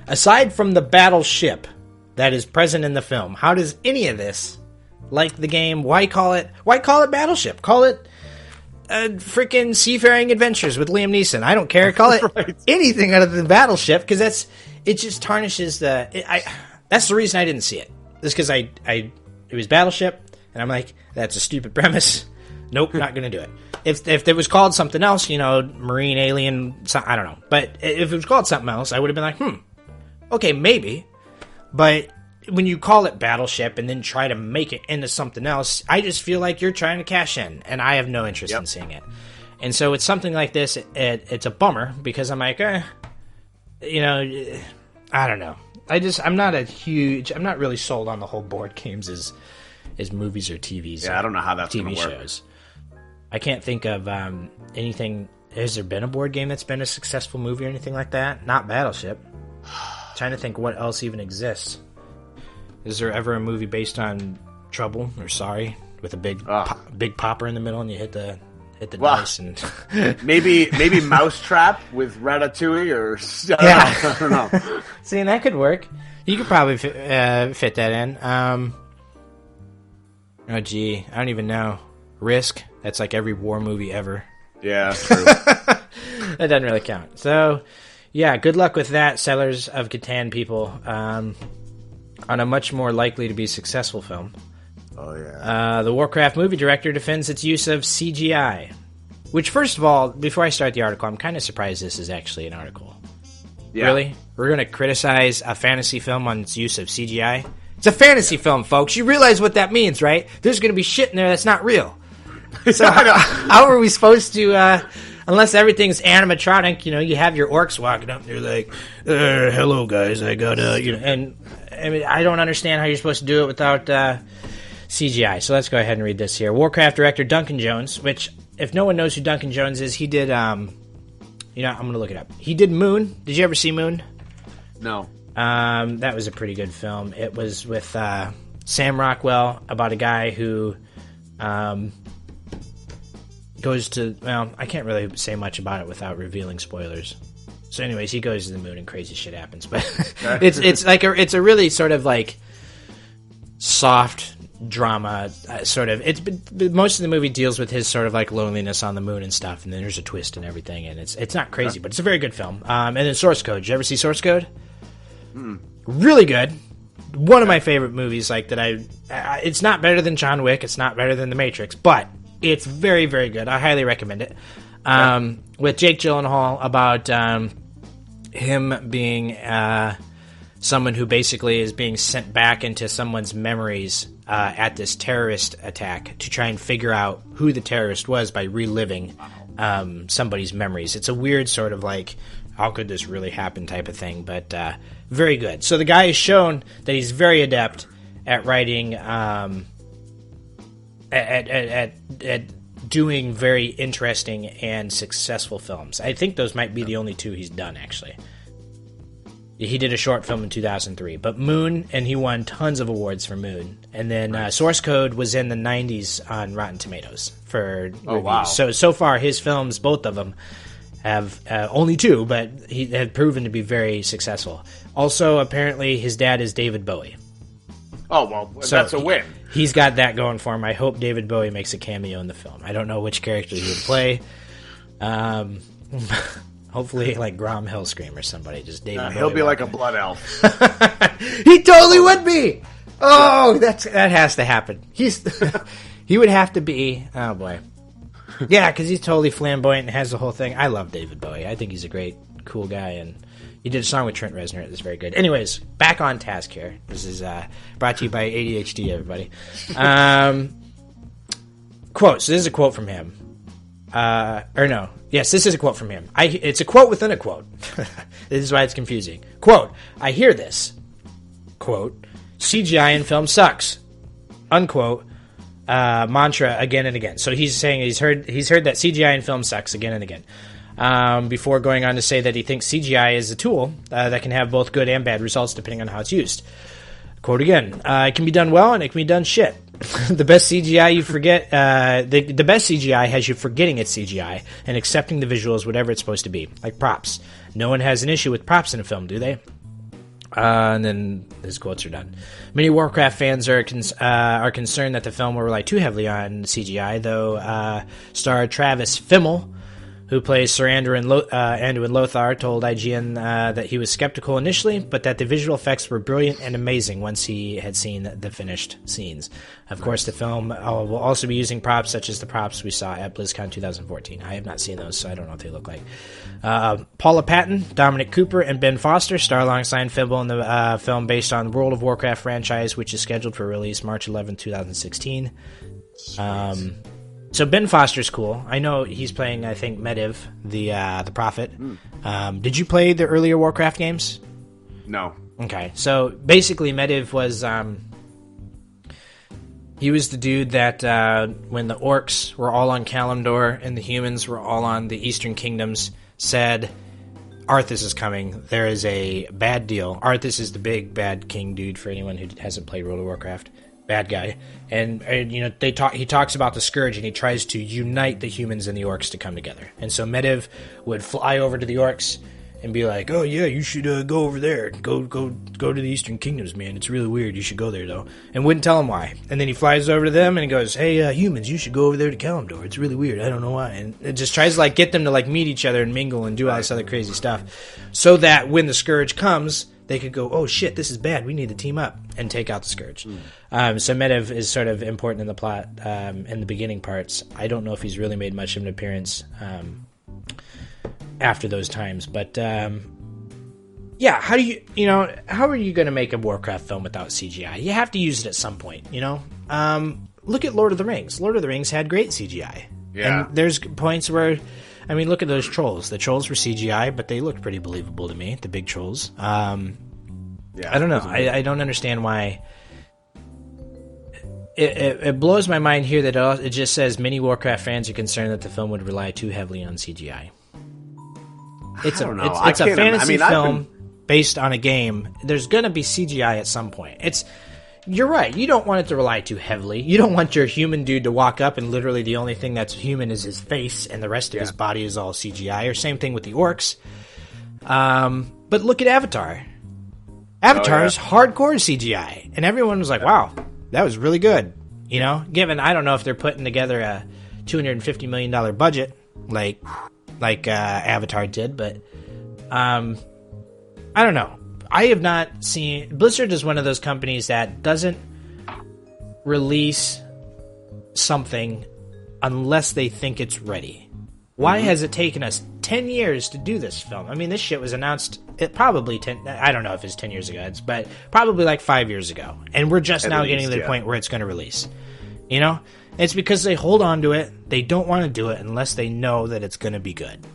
aside from the battleship that is present in the film, how does any of this, like the game, why call it Battleship? Call it freaking Seafaring Adventures with Liam Neeson. I don't care. Call it anything other than Battleship, because it just tarnishes that's the reason I didn't see it. Just because it was Battleship, and I'm like, that's a stupid premise. Nope, not going to do it. If it was called something else, you know, marine alien, I don't know. But if it was called something else, I would have been like, okay, maybe. But when you call it Battleship and then try to make it into something else, I just feel like you're trying to cash in, and I have no interest in seeing it. And so it's something like this. It's a bummer, because I'm like, you know, I don't know. I'm not really sold on the whole board games as movies or TVs. Yeah, I don't know how that's going to work. Shows. I can't think of anything. Has there been a board game that's been a successful movie or anything like that? Not Battleship. Trying to think what else even exists. Is there ever a movie based on Trouble or Sorry with a big popper in the middle and you hit the dice and maybe Mousetrap with Ratatouille or I don't know. See, and that could work. You could probably fit that in. Oh gee, I don't even know. Risk. That's like every war movie ever. Yeah, true. That doesn't really count. So, yeah, good luck with that, Settlers of Catan people. On a much more likely to be successful film. Oh, yeah. The Warcraft movie director defends its use of CGI. Which, first of all, before I start the article, I'm kind of surprised this is actually an article. Yeah. Really? We're going to criticize a fantasy film on its use of CGI? It's a fantasy film, folks. You realize what that means, right? There's going to be shit in there that's not real. So how are we supposed to... unless everything's animatronic, you know, you have your orcs walking up and they're like, hello, guys, I got you know, and I mean, I don't understand how you're supposed to do it without CGI. So let's go ahead and read this here. Warcraft director Duncan Jones, which, if no one knows who Duncan Jones is, he did, I'm going to look it up. He did Moon. Did you ever see Moon? No. That was a pretty good film. It was with Sam Rockwell, about a guy who goes to, well, I can't really say much about it without revealing spoilers. So anyways, he goes to the moon and crazy shit happens. But it's like it's a really sort of like soft drama sort of. Most of the movie deals with his sort of like loneliness on the moon and stuff, and then there's a twist and everything, and it's not crazy, but it's a very good film. And then Source Code. Did you ever see Source Code? Really good. One of my favorite movies. Like that, it's not better than John Wick. It's not better than The Matrix, but it's very, very good. I highly recommend it. With Jake Gyllenhaal, about him being someone who basically is being sent back into someone's memories at this terrorist attack to try and figure out who the terrorist was by reliving somebody's memories. It's a weird sort of like, how could this really happen type of thing, but very good. So the guy has shown that he's very adept at writing, at doing very interesting and successful films. I think those might be the only two he's done, actually. He did a short film in 2003, but Moon, and he won tons of awards for Moon. And then Source Code was in the 90s on Rotten Tomatoes for reviews. Wow. So far, his films, both of them, have only two, but he have proven to be very successful. Also, apparently, his dad is David Bowie. Oh, well, so that's a win. He's got that going for him. I hope David Bowie makes a cameo in the film. I don't know which character he would play. Hopefully, like Grom Hillscream or somebody. Just David Bowie. He'll be like a blood elf. He totally would be. Oh, that has to happen. He would have to be. Oh boy. Yeah, because he's totally flamboyant and has the whole thing. I love David Bowie. I think he's a great, cool guy, and He did a song with Trent Reznor. It was very good. Anyways, back on task here. This is brought to you by ADHD, everybody. Quote. So this is a quote from him. Yes, this is a quote from him. It's a quote within a quote. This is why it's confusing. Quote, I hear this. Quote, CGI in film sucks. Unquote. Mantra again and again. So he's saying he's heard that CGI in film sucks again and again. Before going on to say that he thinks CGI is a tool that can have both good and bad results depending on how it's used. Quote again, it can be done well and it can be done shit. The best CGI you forget, the best CGI has you forgetting it's CGI and accepting the visuals whatever it's supposed to be, like props. No one has an issue with props in a film, do they? And then his quotes are done. Many Warcraft fans are concerned that the film will rely too heavily on CGI, though star Travis Fimmel, who plays Sir Anduin Lothar, told IGN that he was skeptical initially, but that the visual effects were brilliant and amazing once he had seen the finished scenes. Of course, the film will also be using props such as the props we saw at BlizzCon 2014. I have not seen those, so I don't know what they look like. Paula Patton, Dominic Cooper, and Ben Foster star alongside Fimmel in the film based on the World of Warcraft franchise, which is scheduled for release March 11, 2016. So Ben Foster's cool. I know he's playing, I think, Medivh, the Prophet. Did you play the earlier Warcraft games? No. Okay, so basically Medivh was he was the dude that when the orcs were all on Kalimdor and the humans were all on the Eastern Kingdoms, said Arthas is coming. There is a bad deal. Arthas is the big bad king dude for anyone who hasn't played World of Warcraft. Bad guy, and you know he talks about the Scourge, and he tries to unite the humans and the orcs to come together. And so Medivh would fly over to the orcs and be like, "Oh yeah, you should go over there, go to the Eastern Kingdoms, man. It's really weird. You should go there though." And wouldn't tell them why. And then he flies over to them and he goes, "Hey, humans, you should go over there to Kalimdor. It's really weird. I don't know why." And it just tries to like get them to like meet each other and mingle and do all this other crazy stuff, so that when the Scourge comes, they could go, "Oh shit, this is bad. We need to team up and take out the Scourge." So Medivh is sort of important in the plot in the beginning parts. I don't know if he's really made much of an appearance after those times, but yeah. How are you going to make a Warcraft film without CGI? You have to use it at some point. Look at Lord of the Rings. Lord of the Rings had great CGI. Yeah. And there's points where, I mean, look at those trolls. The trolls were CGI, but they looked pretty believable to me. The big trolls. I don't know. I don't understand why. It blows my mind here that it just says many Warcraft fans are concerned that the film would rely too heavily on CGI. It's a fantasy film based on a game. There's going to be CGI at some point. You're right. You don't want it to rely too heavily. You don't want your human dude to walk up and literally the only thing that's human is his face and the rest of his body is all CGI. Or same thing with the orcs. But look at Avatar. Avatar is hardcore CGI. And everyone was like, wow, that was really good. Given, I don't know if they're putting together a $250 million budget like Avatar did, but I don't know. I have not seen... Blizzard is one of those companies that doesn't release something unless they think it's ready. Why has it taken us 10 years to do this film? I mean, this shit was announced probably 10... I don't know if it's 10 years ago, but probably like 5 years ago. And we're just now getting to the point where it's going to release. It's because they hold on to it. They don't want to do it unless they know that it's going to be good.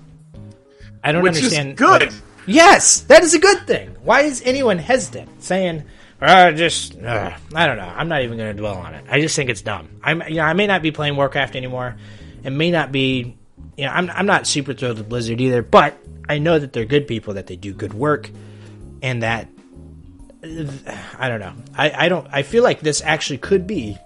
I don't understand... Which is good! Yes, that is a good thing. Why is anyone hesitant saying, I don't know. I'm not even going to dwell on it. I just think it's dumb. I may not be playing Warcraft anymore. It may not be, I'm not super thrilled with Blizzard either, but I know that they're good people, that they do good work, and that, I don't know. I feel like this actually could be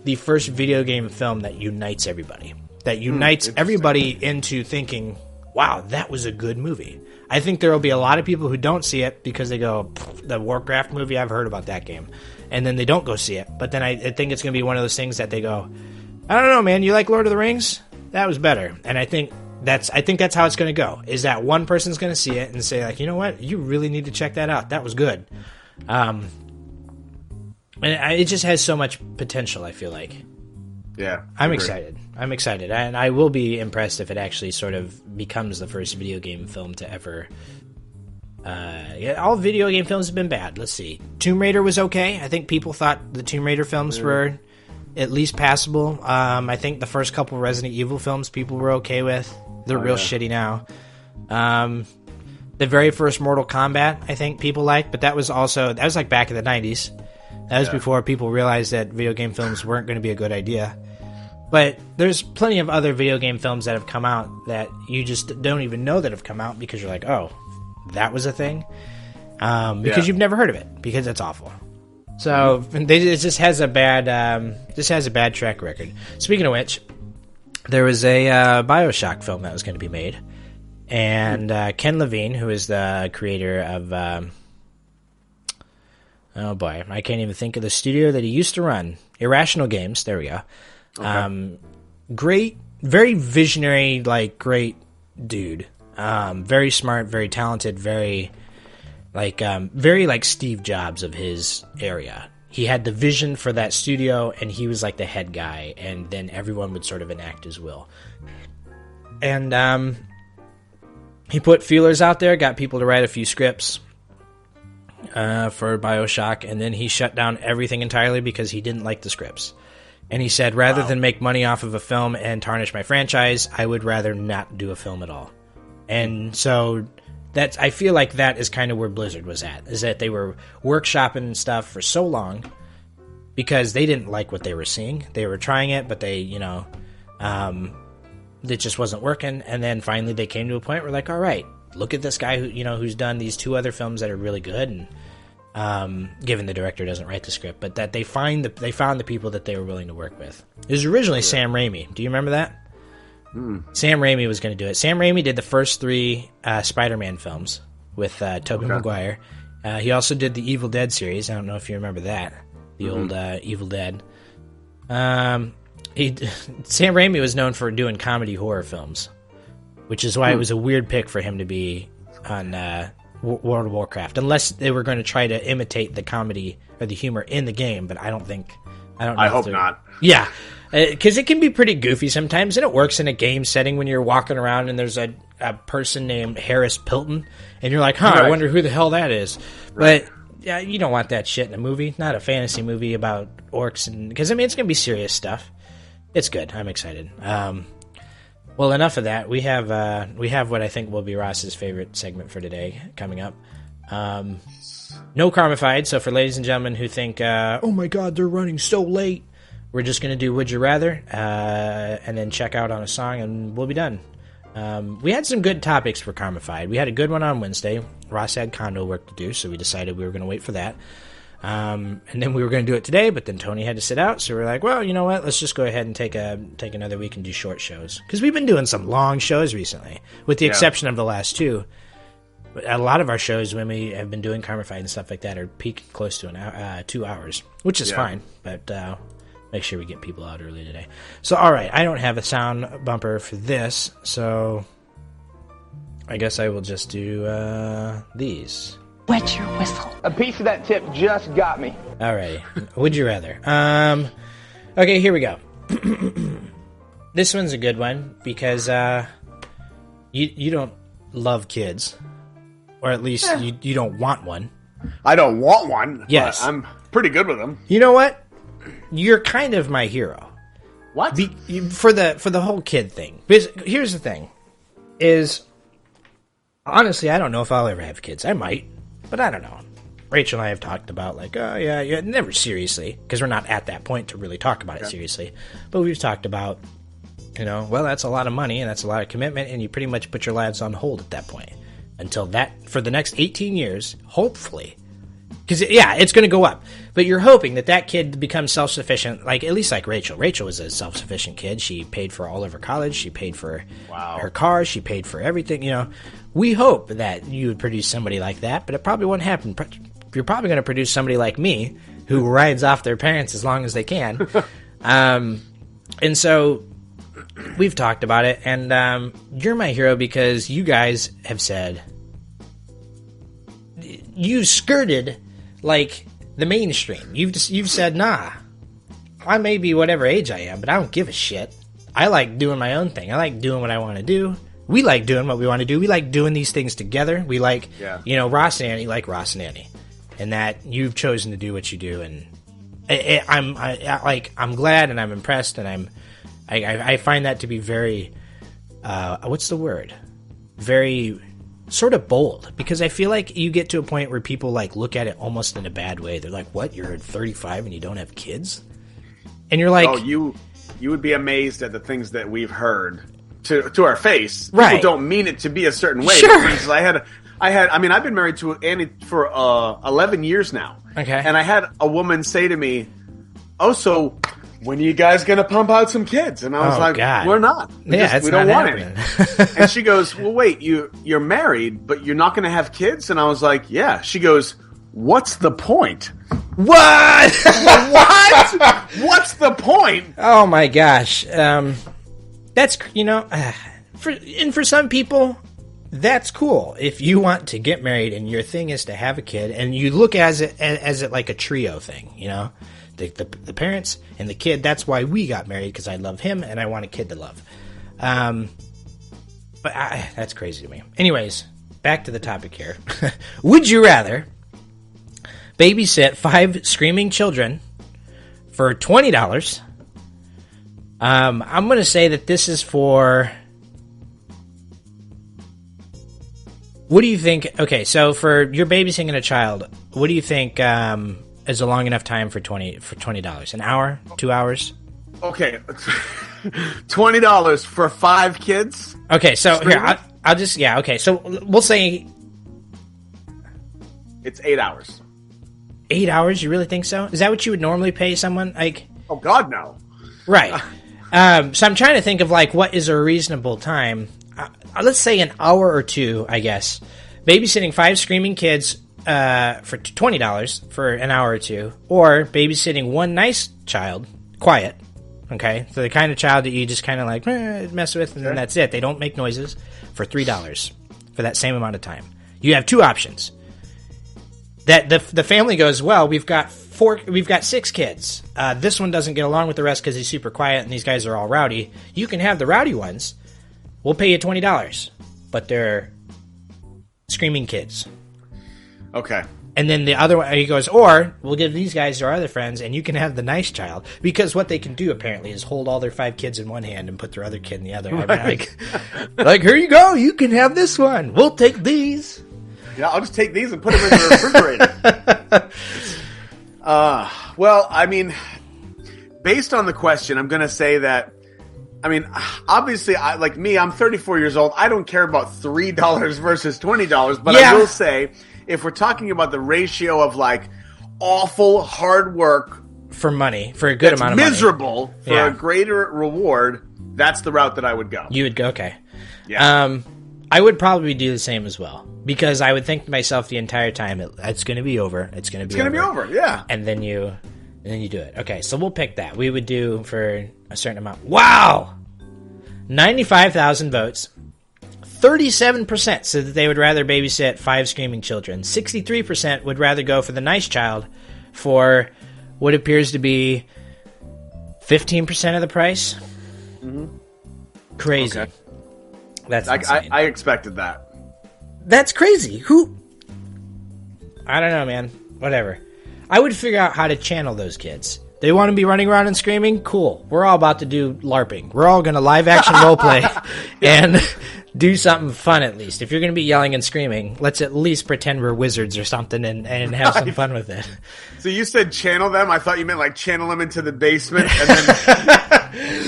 the first video game film that unites everybody. That unites everybody into thinking, wow, that was a good movie. I think there will be a lot of people who don't see it because they go, the Warcraft movie, I've heard about that game. And then they don't go see it. But then I think it's going to be one of those things that they go, I don't know, man, you like Lord of the Rings? That was better. And I think that's how it's going to go, is that one person's going to see it and say, like, you know what? You really need to check that out. That was good. And it just has so much potential, I feel like. Yeah. I'm excited. And I will be impressed if it actually sort of becomes the first video game film to ever all video game films have been bad. Let's see. Tomb Raider was okay. I think people thought the Tomb Raider films were at least passable. I think the first couple Resident Evil films people were okay with. They're real shitty now. The very first Mortal Kombat, I think people liked, but that was like back in the 90s. That was before people realized that video game films weren't going to be a good idea. But there's plenty of other video game films that have come out that you just don't even know that have come out because you're like, oh, that was a thing? Because you've never heard of it, because it's awful. So it just has a bad track record. Speaking of which, there was a BioShock film that was going to be made. And Ken Levine, who is the creator of... oh boy, I can't even think of the studio that he used to run. Irrational Games, there we go. Okay. Great, very visionary, great dude. Very smart, very talented, very Steve Jobs of his area. He had the vision for that studio, and he was like the head guy, and then everyone would sort of enact his will. And he put feelers out there, got people to write a few scripts for BioShock, and then he shut down everything entirely because he didn't like the scripts. And he said, rather than make money off of a film and tarnish my franchise, I would rather not do a film at all. And so I feel like that is kind of where Blizzard was at, is that they were workshopping stuff for so long because they didn't like what they were seeing. They were trying it, but they, it just wasn't working. And then finally they came to a point where like, all right, look at this guy who's done these 2 other films that are really good, and given the director doesn't write the script, but that they found the people that they were willing to work with. It was originally Sam Raimi. Do you remember that? Sam Raimi was going to do it. Sam Raimi did the first 3 Spider-Man films with Tobey Maguire. He also did the Evil Dead series. I don't know if you remember that. The old Evil Dead. Sam Raimi was known for doing comedy horror films, which is why it was a weird pick for him to be on World of Warcraft, unless they were going to try to imitate the comedy or the humor in the game, but I don't know. I hope not. Yeah, because it can be pretty goofy sometimes, and it works in a game setting when you're walking around and there's a person named Harris Pilton, and you're like, I wonder who the hell that is. Right. But yeah, you don't want that shit in a movie, not a fantasy movie about orcs, and because it's going to be serious stuff. It's good. I'm excited. Well, enough of that. We have what I think will be Ross's favorite segment for today coming up. No Karmified. So for ladies and gentlemen who think, oh my God, they're running so late, we're just going to do Would You Rather, and then check out on a song, and we'll be done. We had some good topics for Karmified. We had a good one on Wednesday. Ross had condo work to do, so we decided we were going to wait for that. And then we were going to do it today, but then Tony had to sit out, so we were like, well, you know what, let's just go ahead and take another week and do short shows. Because we've been doing some long shows recently, with the exception of the last 2. But a lot of our shows, when we have been doing Karmified and stuff like that, are peaking close to 2 hours, which is fine, but make sure we get people out early today. So, all right, I don't have a sound bumper for this, so I guess I will just do these. Wet your whistle. A piece of that tip just got me. All right. Would you rather? Okay, here we go. This one's a good one because you don't love kids, or at least you don't want one. I don't want one. Yes, but I'm pretty good with them. You know what? You're kind of my hero. What? For the whole kid thing. Because here's the thing: is honestly, I don't know if I'll ever have kids. I might. But I don't know. Rachel and I have talked about, like, oh, yeah, never seriously, because we're not at that point to really talk about it seriously. But we've talked about, well, that's a lot of money, and that's a lot of commitment, and you pretty much put your lives on hold at that point. Until that, for the next 18 years, hopefully. Because, it's going to go up. But you're hoping that kid becomes self-sufficient, like, at least like Rachel. Rachel was a self-sufficient kid. She paid for all of her college. She paid for her car. She paid for everything, We hope that you would produce somebody like that, but it probably won't happen. You're probably going to produce somebody like me, who rides off their parents as long as they can. And so we've talked about it, and you're my hero because you guys have said you skirted like the mainstream. You've said, nah, I may be whatever age I am, but I don't give a shit. I like doing my own thing. I like doing what I want to do we like doing what we want to do. We like doing these things together. We like, Ross and Annie like Ross and Annie, and that you've chosen to do what you do. And I'm glad and I'm impressed, and I find that to be very, what's the word? Very sort of bold, because I feel like you get to a point where people like look at it almost in a bad way. They're like, "What? You're 35 and you don't have kids?" And you're like, "Oh, you would be amazed at the things that we've heard to our face. Right? People don't mean it to be a certain way." Sure. For instance, I've been married to Annie for 11 years now. Okay. And I had a woman say to me, "Oh, so when are you guys going to pump out some kids?" And I was like, God. "We're not. We don't want any." And she goes, "Well, wait, you're married, but you're not going to have kids?" And I was like, "Yeah." She goes, "What's the point?" What? What? What's the point? Oh my gosh. That's, for some people, that's cool. If you want to get married and your thing is to have a kid, and you look as it like a trio thing, the parents and the kid. That's why we got married, because I love him and I want a kid to love. But that's crazy to me. Anyways, back to the topic here. Would you rather babysit 5 screaming children for $20? I'm going to say that this is for... What do you think? Okay, so for you're babysitting a child, what do you think is a long enough time for $20? An hour? 2 hours? Okay. $20 for 5 kids? Okay, so here, I'll just... Yeah, okay, so we'll say... It's 8 hours. 8 hours? You really think so? Is that what you would normally pay someone? Like, oh God, no. Right. So I'm trying to think of like what is a reasonable time. Let's say an hour or 2, I guess. Babysitting 5 screaming kids for $20 for an hour or 2, or babysitting 1 nice child, quiet. Okay, so the kind of child that you just kind of like mess with, and then that's it. They don't make noises, for $3 for that same amount of time. You have 2 options. That the family goes, well, we've got 6 kids. This one doesn't get along with the rest because he's super quiet and these guys are all rowdy. You can have the rowdy ones. We'll pay you $20, but they're screaming kids. Okay. And then the other one, he goes, or we'll give these guys our other friends, and you can have the nice child, because what they can do apparently is hold all their 5 kids in one hand and put their other kid in the other. Right. Like, here you go, you can have this one. We'll take these. Yeah, I'll just take these and put them in the refrigerator. Well, I mean, based on the question, I'm going to say that, I mean, obviously, I'm 34 years old. I don't care about $3 versus $20, but I will say, if we're talking about the ratio of like awful hard work for money, for a good amount of money, miserable for a greater reward, that's the route that I would go. You would go, okay. Yeah. I would probably do the same as well, because I would think to myself the entire time, it's going to be over. It's going to be over, yeah. And then you do it. Okay, so we'll pick that. We would do for a certain amount. Wow! 95,000 votes. 37% said that they would rather babysit 5 screaming children. 63% would rather go for the nice child for what appears to be 15% of the price. Mm-hmm. Crazy. Okay. That's insane. I expected that. That's crazy. Who? I don't know, man. Whatever. I would figure out how to channel those kids. They want to be running around and screaming? Cool. We're all about to do LARPing. We're all going to live action roleplay and do something fun at least. If you're going to be yelling and screaming, let's at least pretend we're wizards or something and have some fun with it. So you said channel them? I thought you meant like channel them into the basement and then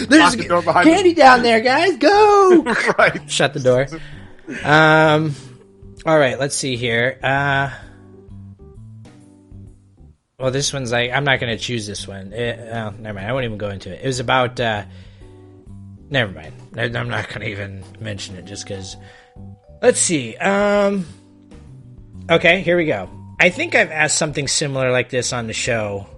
there's the door behind candy down there, guys. Go! Right. Shut the door. All right, let's see here. Well, this one's like, I'm not going to choose this one. Never mind. I won't even go into it. It was about, never mind. I'm not going to even mention it just because. Let's see. Okay, here we go. I think I've asked something similar like this on the show.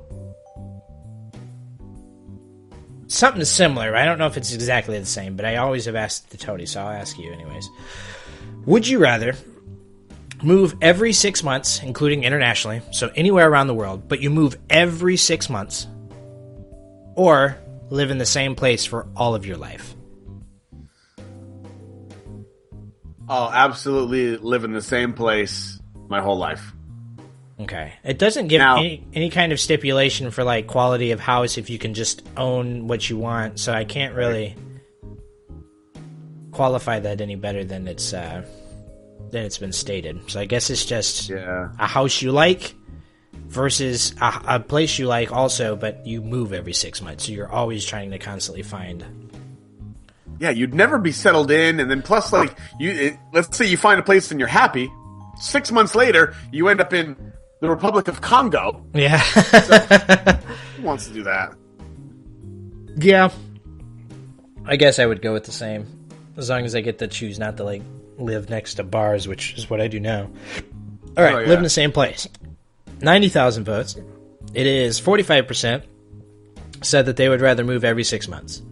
Something similar. I don't know if it's exactly the same, but I always have asked the Tony, so I'll ask you anyways. Would you rather move every 6 months, including internationally, so anywhere around the world, but you move every 6 months, or live in the same place for all of your life? I'll absolutely live in the same place my whole life. Okay. It doesn't give any kind of stipulation for, like, quality of house if you can just own what you want, so I can't really qualify that any better than it's been stated. So I guess it's just a house you like versus a place you like also, but you move every 6 months, so you're always trying to constantly find. Yeah, you'd never be settled in, and then plus, like, let's say you find a place and you're happy. 6 months later, you end up in the Republic of Congo. Yeah. So, who wants to do that? Yeah. I guess I would go with the same. As long as I get to choose not to, like, live next to bars, which is what I do now. All right, live in the same place. 90,000 votes. It is 45% said that they would rather move every 6 months.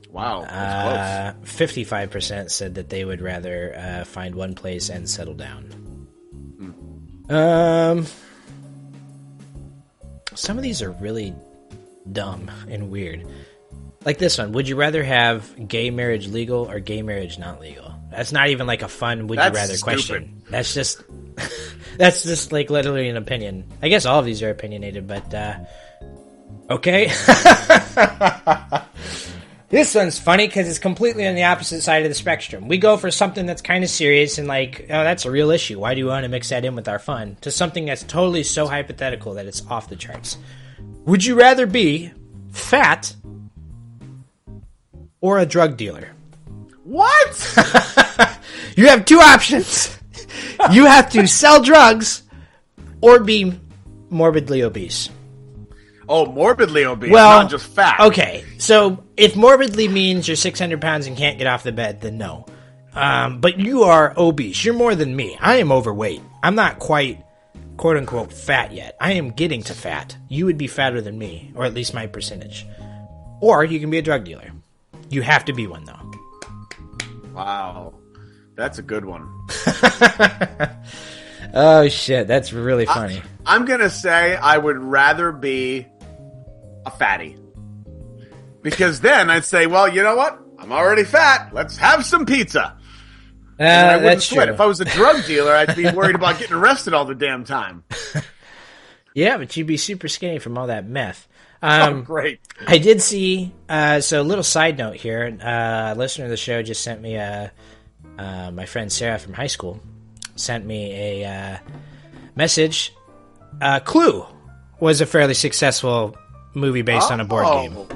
Wow, that's close. 55% said that they would rather find one place and settle down. Some of these are really dumb and weird. Like this one. Would you rather have gay marriage legal or gay marriage not legal? That's not even like a fun would you rather question. That's just that's just like literally an opinion. I guess all of these are opinionated, but okay. This one's funny because it's completely on the opposite side of the spectrum. We go for something that's kind of serious and like, oh, that's a real issue. Why do you want to mix that in with our fun? To something that's totally so hypothetical that it's off the charts. Would you rather be fat or a drug dealer? What? You have two options. You have to sell drugs or be morbidly obese. Oh, morbidly obese, well, not just fat. Okay, so if morbidly means you're 600 pounds and can't get off the bed, then no. But you are obese. You're more than me. I am overweight. I'm not quite, quote-unquote, fat yet. I am getting to fat. You would be fatter than me, or at least my percentage. Or you can be a drug dealer. You have to be one, though. Wow. That's a good one. Oh, shit. That's really funny. I'm going to say I would rather be a fatty. Because then I'd say, well, you know what? I'm already fat. Let's have some pizza. And I wouldn't sweat. True. If I was a drug dealer, I'd be worried about getting arrested all the damn time. Yeah, but you'd be super skinny from all that meth. Great. I did see, so a little side note here. A listener of the show just sent me my friend Sarah from high school sent me a message. Clue was a fairly successful movie based on a board game.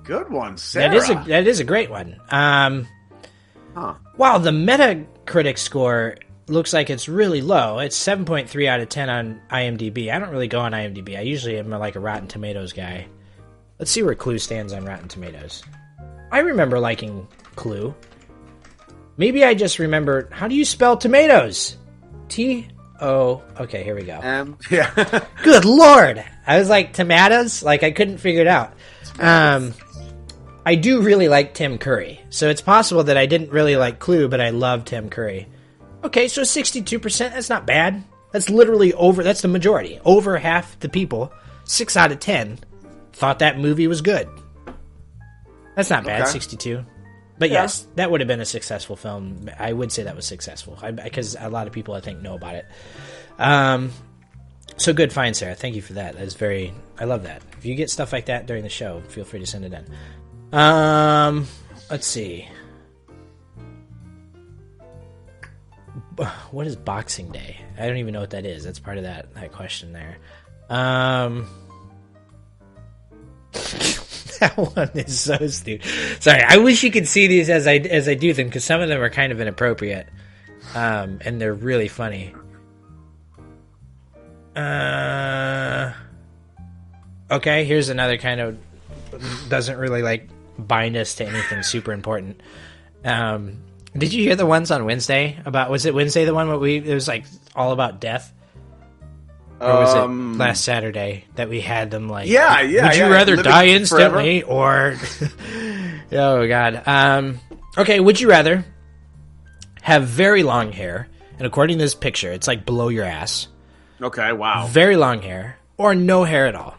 Good one, Sarah. That is a great one. Wow, the Metacritic score looks like it's really low. It's 7.3 out of 10 on IMDb. I don't really go on IMDb. I usually am like a Rotten Tomatoes guy. Let's see where Clue stands on Rotten Tomatoes. I remember liking Clue. Maybe I just remember... How do you spell tomatoes? T-O... Okay, here we go. Yeah. Good Lord! I was like, tomatoes? Like, I couldn't figure it out. I do really like Tim Curry. So it's possible that I didn't really like Clue, but I love Tim Curry. Okay, so 62%, that's not bad. That's literally that's the majority. Over half the people, 6 out of 10, thought that movie was good. That's not bad, 62. But yes, that would have been a successful film. I would say that was successful, because a lot of people, I think, know about it. So good find, Sarah. Thank you for that. That is I love that. If you get stuff like that during the show, feel free to send it in. Let's see. What is Boxing Day? I don't even know what that is. That's part of that question there. That one is so stupid. Sorry, I wish you could see these as I do them, because some of them are kind of inappropriate, and they're really funny. Okay, here's another kind of doesn't really like bind us to anything super important. Did you hear the ones on Wednesday about? Was it Wednesday the one where it was like all about death? Or was it last Saturday that we had them like? Yeah. Would you rather die instantly or? Oh God. Okay. Would you rather have very long hair, and according to this picture, it's like below your ass. Okay. Wow. Very long hair, or no hair at all?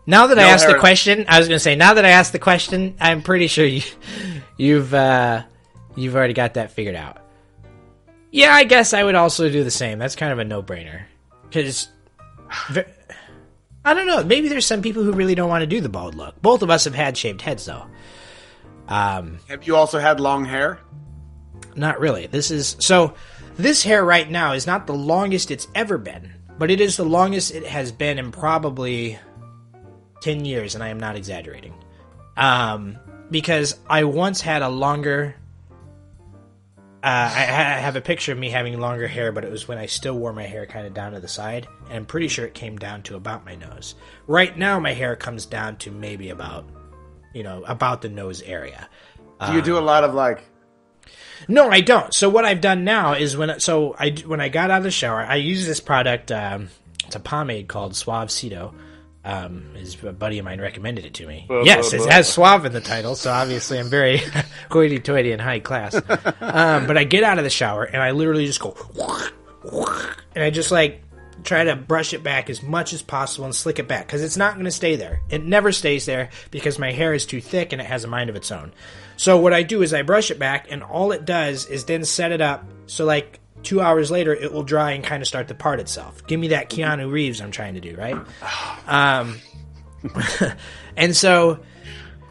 Now that I asked the question, I was going to say. Now that I asked the question, I'm pretty sure you've already got that figured out. Yeah, I guess I would also do the same. That's kind of a no-brainer. Because, I don't know, maybe there's some people who really don't want to do the bald look. Both of us have had shaved heads, though. Have you also had long hair? Not really. This hair right now is not the longest it's ever been, but it is the longest it has been in probably 10 years, and I am not exaggerating. Because I once had a longer... I have a picture of me having longer hair, but it was when I still wore my hair kind of down to the side, and I'm pretty sure it came down to about my nose. Right now, my hair comes down to maybe about the nose area. Do you do a lot of like... No, I don't. So what I've done now is when I got out of the shower, I use this product. It's a pomade called Suavecito. A buddy of mine recommended it to me. Yes, it has Suave in the title, so obviously I'm very hoity-toity and high class. But I get out of the shower, and I literally just go, and I just like try to brush it back as much as possible and slick it back, because it's not going to stay there. It never stays there, because my hair is too thick and it has a mind of its own. So what I do is I brush it back, and all it does is then set it up so like 2 hours later, it will dry and kind of start to part itself. Give me that Keanu Reeves I'm trying to do, right? And so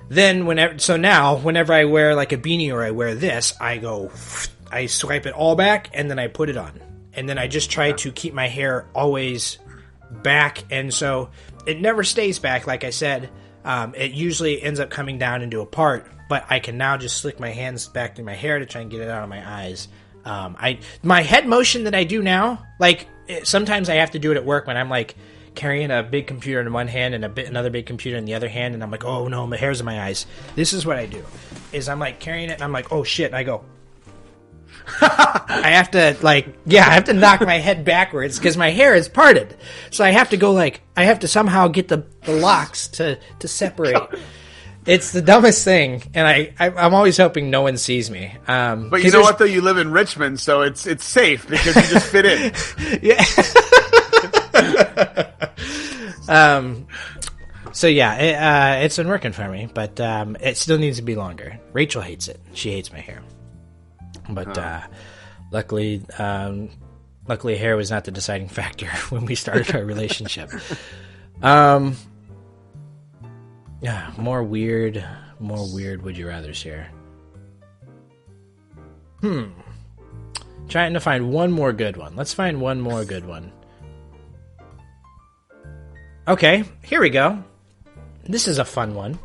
then whenever I wear like a beanie or I wear this, I swipe it all back and then I put it on. And then I just try to keep my hair always back. And so it never stays back, like I said. It usually ends up coming down into a part, but I can now just slick my hands back through my hair to try and get it out of my eyes. My head motion that I do now, like sometimes I have to do it at work when I'm like carrying a big computer in one hand and another big computer in the other hand, and I'm like, oh no, my hair's in my eyes. This is what I do: is I'm like carrying it, and I'm like, oh shit, and I go. I have to knock my head backwards because my hair is parted, so I have to go I have to somehow get the locks to separate. It's the dumbest thing, and I'm always hoping no one sees me. But you know what, though? You live in Richmond, so it's safe because you just fit in. Yeah. So yeah, it's been working for me, but it still needs to be longer. Rachel hates it. She hates my hair. But luckily hair was not the deciding factor when we started our relationship. Yeah, more weird would you rathers here. Trying to find one more good one. Let's find one more good one. Okay, here we go. This is a fun one.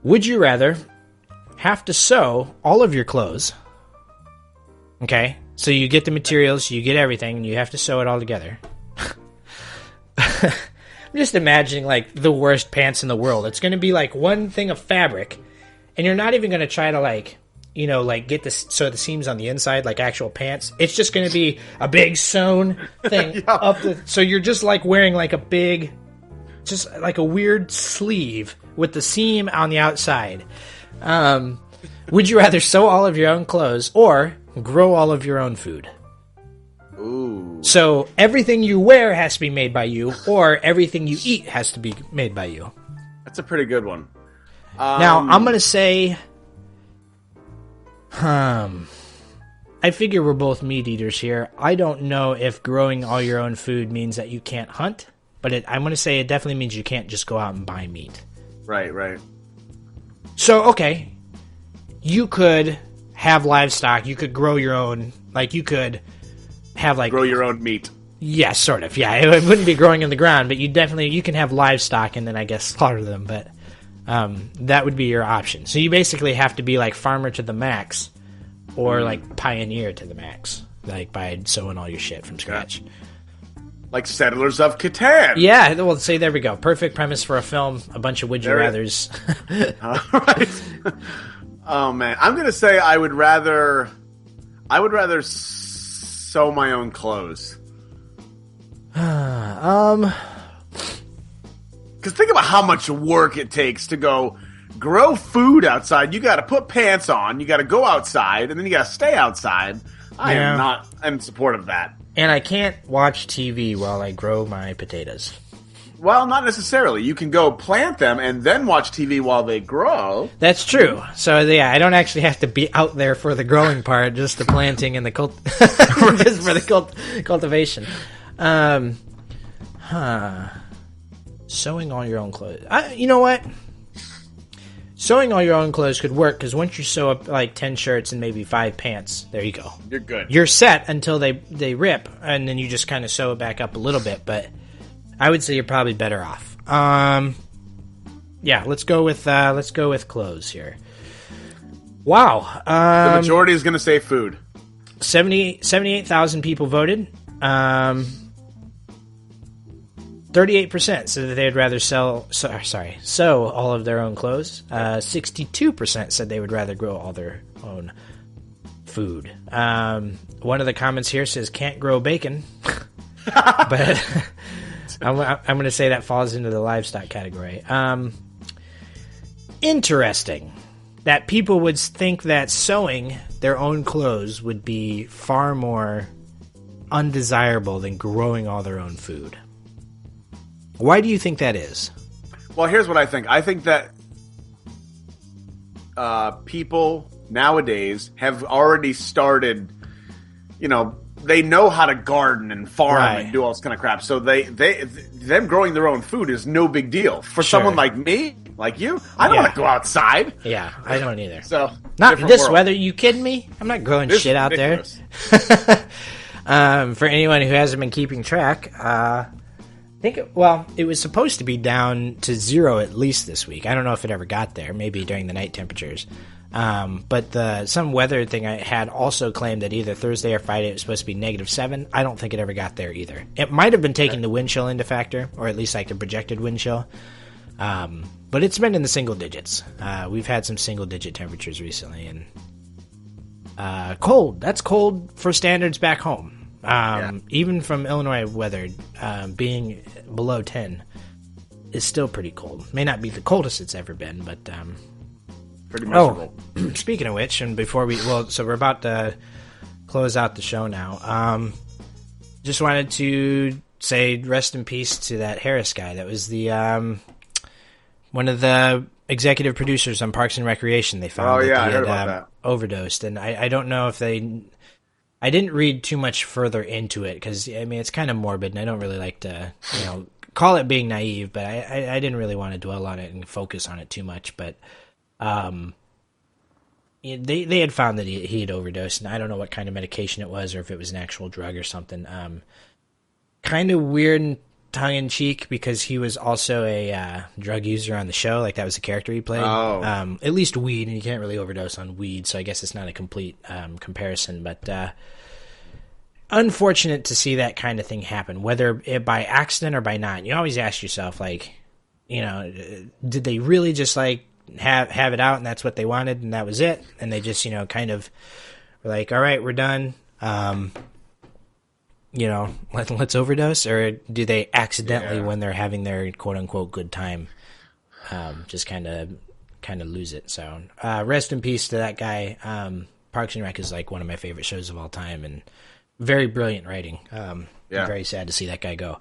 Would you rather have to sew all of your clothes? Okay, so you get the materials, you get everything, and you have to sew it all together. I'm just imagining like the worst pants in the world. It's going to be like one thing of fabric, and you're not even going to try to get sew the seams on the inside like actual pants. It's just going to be a big sewn thing so you're just like wearing like a big, just like a weird sleeve with the seam on the outside. Would you rather sew all of your own clothes or grow all of your own food? Ooh. So everything you wear has to be made by you, or everything you eat has to be made by you. That's a pretty good one. Now, I'm going to say... I figure we're both meat eaters here. I don't know if growing all your own food means that you can't hunt, but I'm going to say it definitely means you can't just go out and buy meat. Right. So, okay. You could have livestock. You could grow your own... you could... have grow your own meat. Yeah, sort of. Yeah, it wouldn't be growing in the ground, but you can have livestock and then I guess slaughter them. But that would be your option. So you basically have to be like farmer to the max, or like pioneer to the max, like by sewing all your shit from scratch. Like Settlers of Catan. Yeah, well, see, there we go. Perfect premise for a film. A bunch of would you rathers. All right. Oh man, I'm gonna say I would rather sew my own clothes. Because think about how much work it takes to go grow food outside. You got to put pants on. You got to go outside, and then you got to stay outside. I am not in support of that. And I can't watch TV while I grow my potatoes. Well, not necessarily. You can go plant them and then watch TV while they grow. That's true. So yeah, I don't actually have to be out there for the growing part, just the planting and the just for the cultivation. Sewing all your own clothes. You know what? Sewing all your own clothes could work, because once you sew up like 10 shirts and maybe 5 pants, there you go. You're good. You're set until they rip, and then you just kind of sew it back up a little bit, but I would say you're probably better off. Yeah, let's go with clothes here. Wow. The majority is going to say food. 78,000 people voted. 38% said that they'd rather sew all of their own clothes. 62% said they would rather grow all their own food. One of the comments here says can't grow bacon, but I'm going to say that falls into the livestock category. Interesting that people would think that sewing their own clothes would be far more undesirable than growing all their own food. Why do you think that is? Well, here's what I think. I think that people nowadays have already started, they know how to garden and farm and do all this kind of crap. So them growing their own food is no big deal. For someone like me, like you, I don't want to go outside. Yeah, I don't either. So not in this weather. You kidding me? I'm not growing shit out there. For anyone who hasn't been keeping track, it was supposed to be down to 0 at least this week. I don't know if it ever got there, maybe during the night temperatures. But some weather thing I had also claimed that either Thursday or Friday it was supposed to be -7. I don't think it ever got there either. It might have been taking the wind chill into factor, or at least like the projected wind chill. But it's been in the single digits. We've had some single digit temperatures recently, and cold. That's cold for standards back home. Even from Illinois weather, being below 10 is still pretty cold. May not be the coldest it's ever been, but pretty miserable. Speaking of which, and before so we're about to close out the show now. Just wanted to say rest in peace to that Harris guy. That was the one of the executive producers on Parks and Recreation. They found that he had overdosed, and I don't know if I didn't read too much further into it, because it's kind of morbid, and I don't really like to call it being naive, but I didn't really want to dwell on it and focus on it too much. But they had found that he had overdosed, and I don't know what kind of medication it was, or if it was an actual drug or something. Kind of weird and tongue-in-cheek, because he was also a drug user on the show. Like, that was the character he played. At least weed, and you can't really overdose on weed, so I guess it's not a complete comparison. But unfortunate to see that kind of thing happen, whether it by accident or by not. You always ask yourself, like, did they really just, like, have it out, and that's what they wanted, and that was it? And they just, kind of were like, all right, we're done. Let's overdose, or do they accidentally, when they're having their quote unquote good time, just kind of lose it? So, rest in peace to that guy. Parks and Rec is like one of my favorite shows of all time, and very brilliant writing. I'm very sad to see that guy go.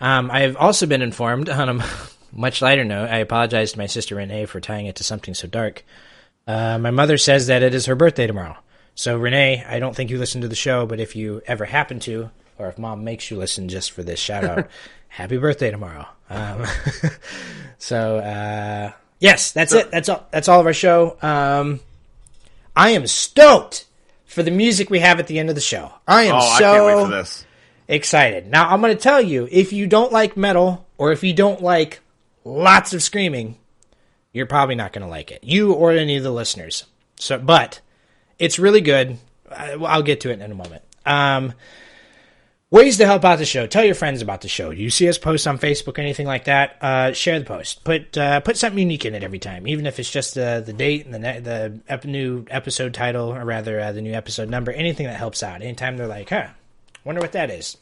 I've also been informed on a much lighter note. I apologize to my sister Renee for tying it to something so dark. My mother says that it is her birthday tomorrow. So Renee, I don't think you listen to the show, but if you ever happen to, or if Mom makes you listen just for this shout out, happy birthday tomorrow. Yes, that's it. That's all. That's all of our show. I am stoked for the music we have at the end of the show. I can't wait for this. Excited. Now, I'm going to tell you, if you don't like metal, or if you don't like lots of screaming, you're probably not going to like it. You or any of the listeners. But it's really good. I'll get to it in a moment. Ways to help out the show. Tell your friends about the show. You see us post on Facebook, anything like that, share the post. Put something unique in it every time, even if it's just the date and the new episode title, or rather the new episode number. Anything that helps out. Anytime they're like, wonder what that is.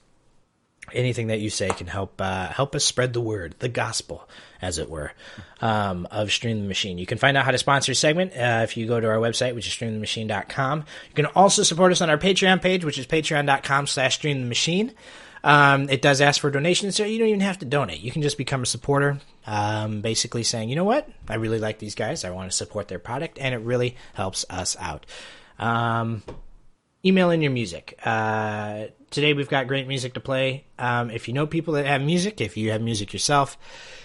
Anything that you say can help us spread the word, the gospel, as it were, of Stream the Machine. You can find out how to sponsor a segment if you go to our website, which is streamthemachine.com. You can also support us on our Patreon page, which is patreon.com/streamthemachine. It does ask for donations, so you don't even have to donate. You can just become a supporter, basically saying, you know what, I really like these guys, I want to support their product, and it really helps us out. Email in your music. Today we've got great music to play. If you know people that have music, if you have music yourself,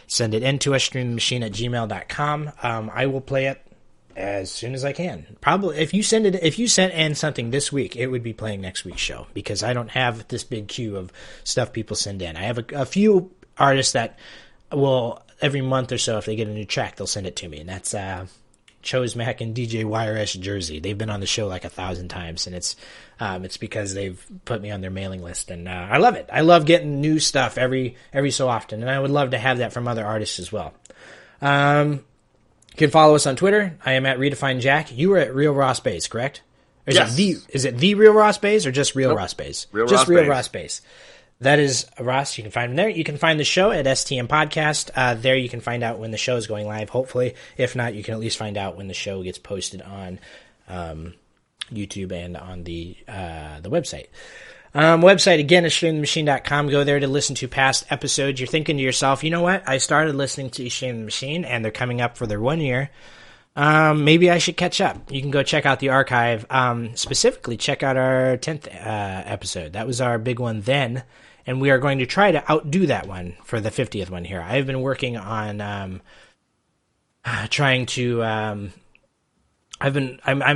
send it in to us, streamthemachine@gmail.com. I will play it as soon as I can. Probably if you sent in something this week, it would be playing next week's show, because I don't have this big queue of stuff people send in. I have a few artists that will, every month or so, if they get a new track, they'll send it to me, and that's Chose Mac and DJ YRS Jersey. They've been on the show like 1,000 times, and it's because they've put me on their mailing list, and I love it. I love getting new stuff every so often, and I would love to have that from other artists as well. You can follow us on Twitter. I am at Redefined Jack. You were at Real Ross Bays, correct? Or yes. Is it the Real Ross Bays or just Real Ross Bays? Real just Ross Real Bays. Ross Bays. That is Ross. You can find him there. You can find the show at STM Podcast. There you can find out when the show is going live, hopefully. If not, you can at least find out when the show gets posted on YouTube and on the website. Website, again, is streamthemachine.com. Go there to listen to past episodes. You're thinking to yourself, you know what? I started listening to Stream the Machine, and they're coming up for their 1 year. Maybe I should catch up. You can go check out the archive. Specifically, check out our 10th episode. That was our big one then. And we are going to try to outdo that one for the 50th one here. I've been working on trying to. I'm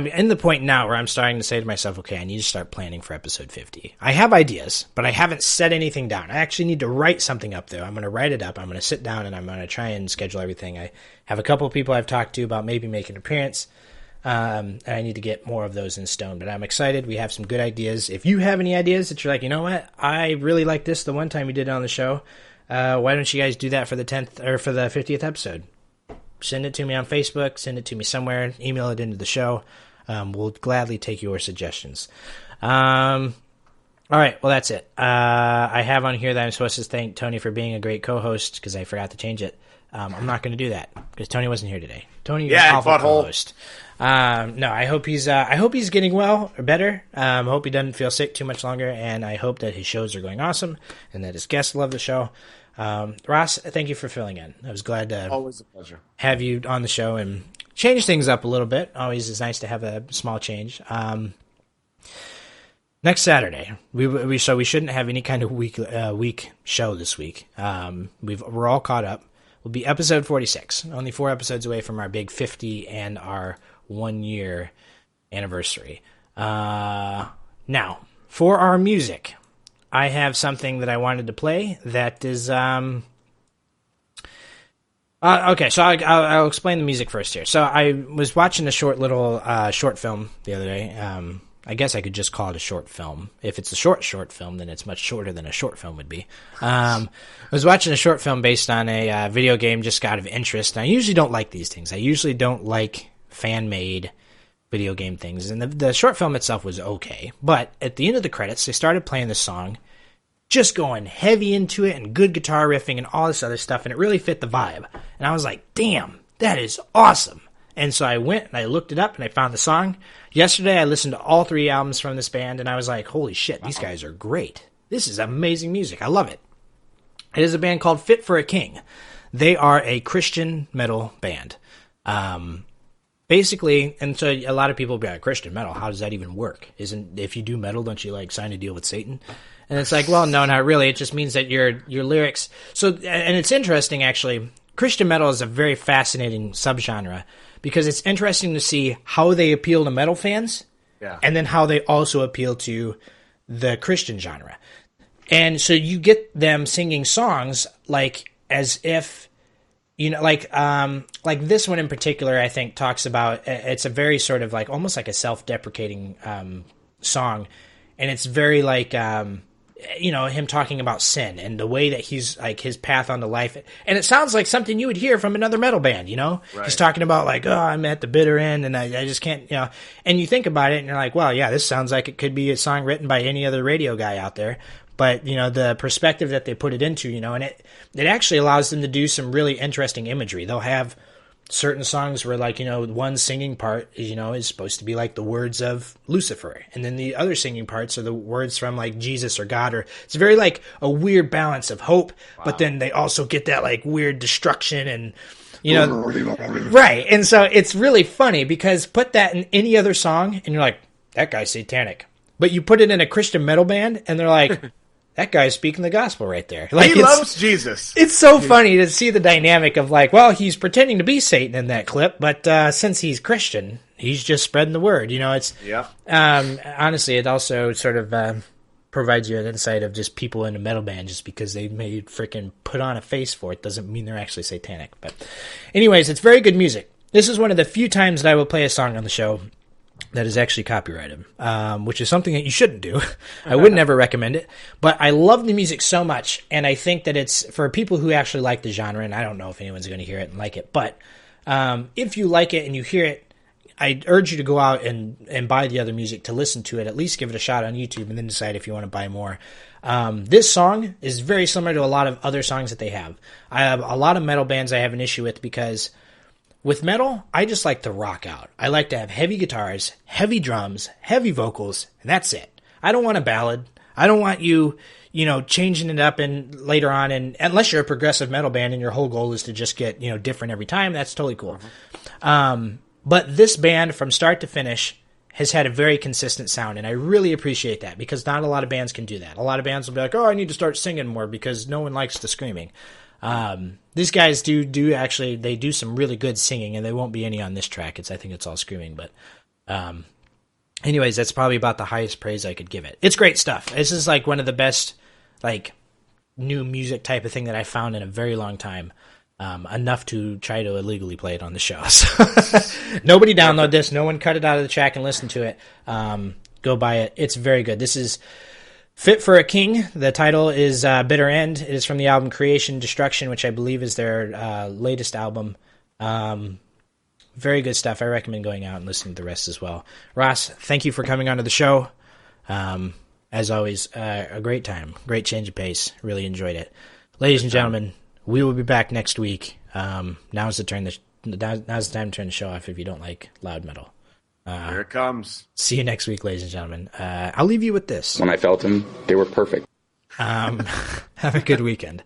in the point now where I'm starting to say to myself, okay, I need to start planning for episode 50. I have ideas, but I haven't set anything down. I actually need to write something up, though. I'm going to write it up. I'm going to sit down and I'm going to try and schedule everything. I have a couple of people I've talked to about maybe making an appearance. And I need to get more of those in stone, but I'm excited. We have some good ideas. If you have any ideas that you're like, you know what, I really like this the one time you did it on the show, why don't you guys do that for the 10th or for the 50th episode? Send it to me on Facebook, send it to me somewhere, email it into the show. We'll gladly take your suggestions. All right, well, that's it. I have on here that I'm supposed to thank Tony for being a great co-host, because I forgot to change it. I'm not going to do that because Tony wasn't here today. Tony, you're an awful co-host. No, I hope he's getting well or better. I hope he doesn't feel sick too much longer, and I hope that his shows are going awesome and that his guests love the show. Ross, thank you for filling in. I was glad to always a pleasure have you on the show and change things up a little bit. Always is nice to have a small change. Next Saturday, we shouldn't have any kind of week show this week. We're all caught up. Will be episode 46, only 4 episodes away from our big 50 and our 1 year anniversary. Now, for our music, I have something that I wanted to play that is okay, so I'll explain the music first here. So I was watching a short film the other day. I guess I could just call it a short film. If it's a short film, then it's much shorter than a short film would be. I was watching a short film based on a video game just out of interest. And I usually don't like these things. I usually don't like fan-made video game things. And the short film itself was okay. But at the end of the credits, they started playing the song, just going heavy into it and good guitar riffing and all this other stuff. And it really fit the vibe. And I was like, damn, that is awesome. And so I went and I looked it up and I found the song. Yesterday I listened to all 3 albums from this band and I was like, holy shit, these guys are great. This is amazing music. I love it. It is a band called Fit for a King. They are a Christian metal band. Basically, and so a lot of people will be like, Christian metal, how does that even work? If you do metal, don't you like sign a deal with Satan? And it's like, well, no, not really. It just means that your lyrics. So, and it's interesting actually. Christian metal is a very fascinating subgenre because it's interesting to see how they appeal to metal fans, and then how they also appeal to the Christian genre. And so you get them singing songs like as if, you know, like this one in particular, I think talks about, it's a very sort of like almost like a self-deprecating song, and it's very like you know, him talking about sin and the way that he's like his path onto life. And it sounds like something you would hear from another metal band, you know? Right. He's talking about like, oh, I'm at the bitter end and I just can't, you know, and you think about it and you're like, well, yeah, this sounds like it could be a song written by any other radio guy out there. But, you know, the perspective that they put it into, you know, and it actually allows them to do some really interesting imagery. They'll have certain songs where, like, one singing part, is supposed to be like the words of Lucifer. And then the other singing parts are the words from like Jesus or God, or it's very like a weird balance of hope, but then they also get that like weird destruction and, right. And so it's really funny because put that in any other song and you're like, that guy's satanic. But you put it in a Christian metal band and they're like, that guy's speaking the gospel right there. Like, he loves Jesus. It's so funny to see the dynamic of like, well, he's pretending to be Satan in that clip, but since he's Christian, he's just spreading the word. It's honestly, it also sort of provides you an insight of just people in a metal band. Just because they may freaking put on a face for it doesn't mean they're actually satanic. But anyways, it's very good music. This is one of the few times that I will play a song on the show that is actually copyrighted, which is something that you shouldn't do. I would never recommend it, but I love the music so much, and I think that it's for people who actually like the genre, and I don't know if anyone's going to hear it and like it, but if you like it and you hear it, I urge you to go out and buy the other music to listen to it, at least give it a shot on YouTube, and then decide if you want to buy more. This song is very similar to a lot of other songs that they have. I have a lot of metal bands I have an issue with because with metal, I just like to rock out. I like to have heavy guitars, heavy drums, heavy vocals, and that's it. I don't want a ballad. I don't want you, changing it up and later on. And unless you're a progressive metal band and your whole goal is to just get, different every time, that's totally cool. But this band, from start to finish, has had a very consistent sound, and I really appreciate that because not a lot of bands can do that. A lot of bands will be like, oh, I need to start singing more because no one likes the screaming. These guys do actually, they do some really good singing, and there won't be any on this track. I think it's all screaming, but, anyways, that's probably about the highest praise I could give it. It's great stuff. This is like one of the best, like, new music type of thing that I found in a very long time. Enough to try to illegally play it on the show. So nobody download this. No one cut it out of the track and listen to it. Go buy it. It's very good. This is Fit for a King. The title is Bitter End. It is from the album Creation Destruction, which I believe is their latest album. Very good stuff. I recommend going out and listening to the rest as well. Ross, thank you for coming onto the show. As always, a great time. Great change of pace. Really enjoyed it. Ladies and gentlemen, we will be back next week. Now's the time to turn the show off if you don't like loud metal. Here it comes. See you next week, ladies and gentlemen. I'll leave you with this. When I felt them, they were perfect. Have a good weekend.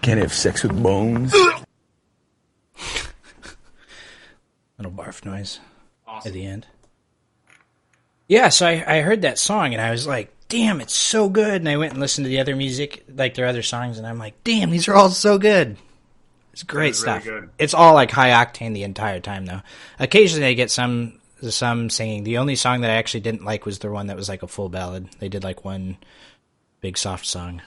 Can't have sex with bones. Little barf noise at the end. Yeah, so I heard that song and I was like, damn, it's so good. And I went and listened to the other music, like their other songs, and I'm like, damn, these are all so good. It's great stuff. Really good. It's all like high octane the entire time, though. Occasionally I get some singing. The only song that I actually didn't like was the one that was like a full ballad. They did like one big soft song.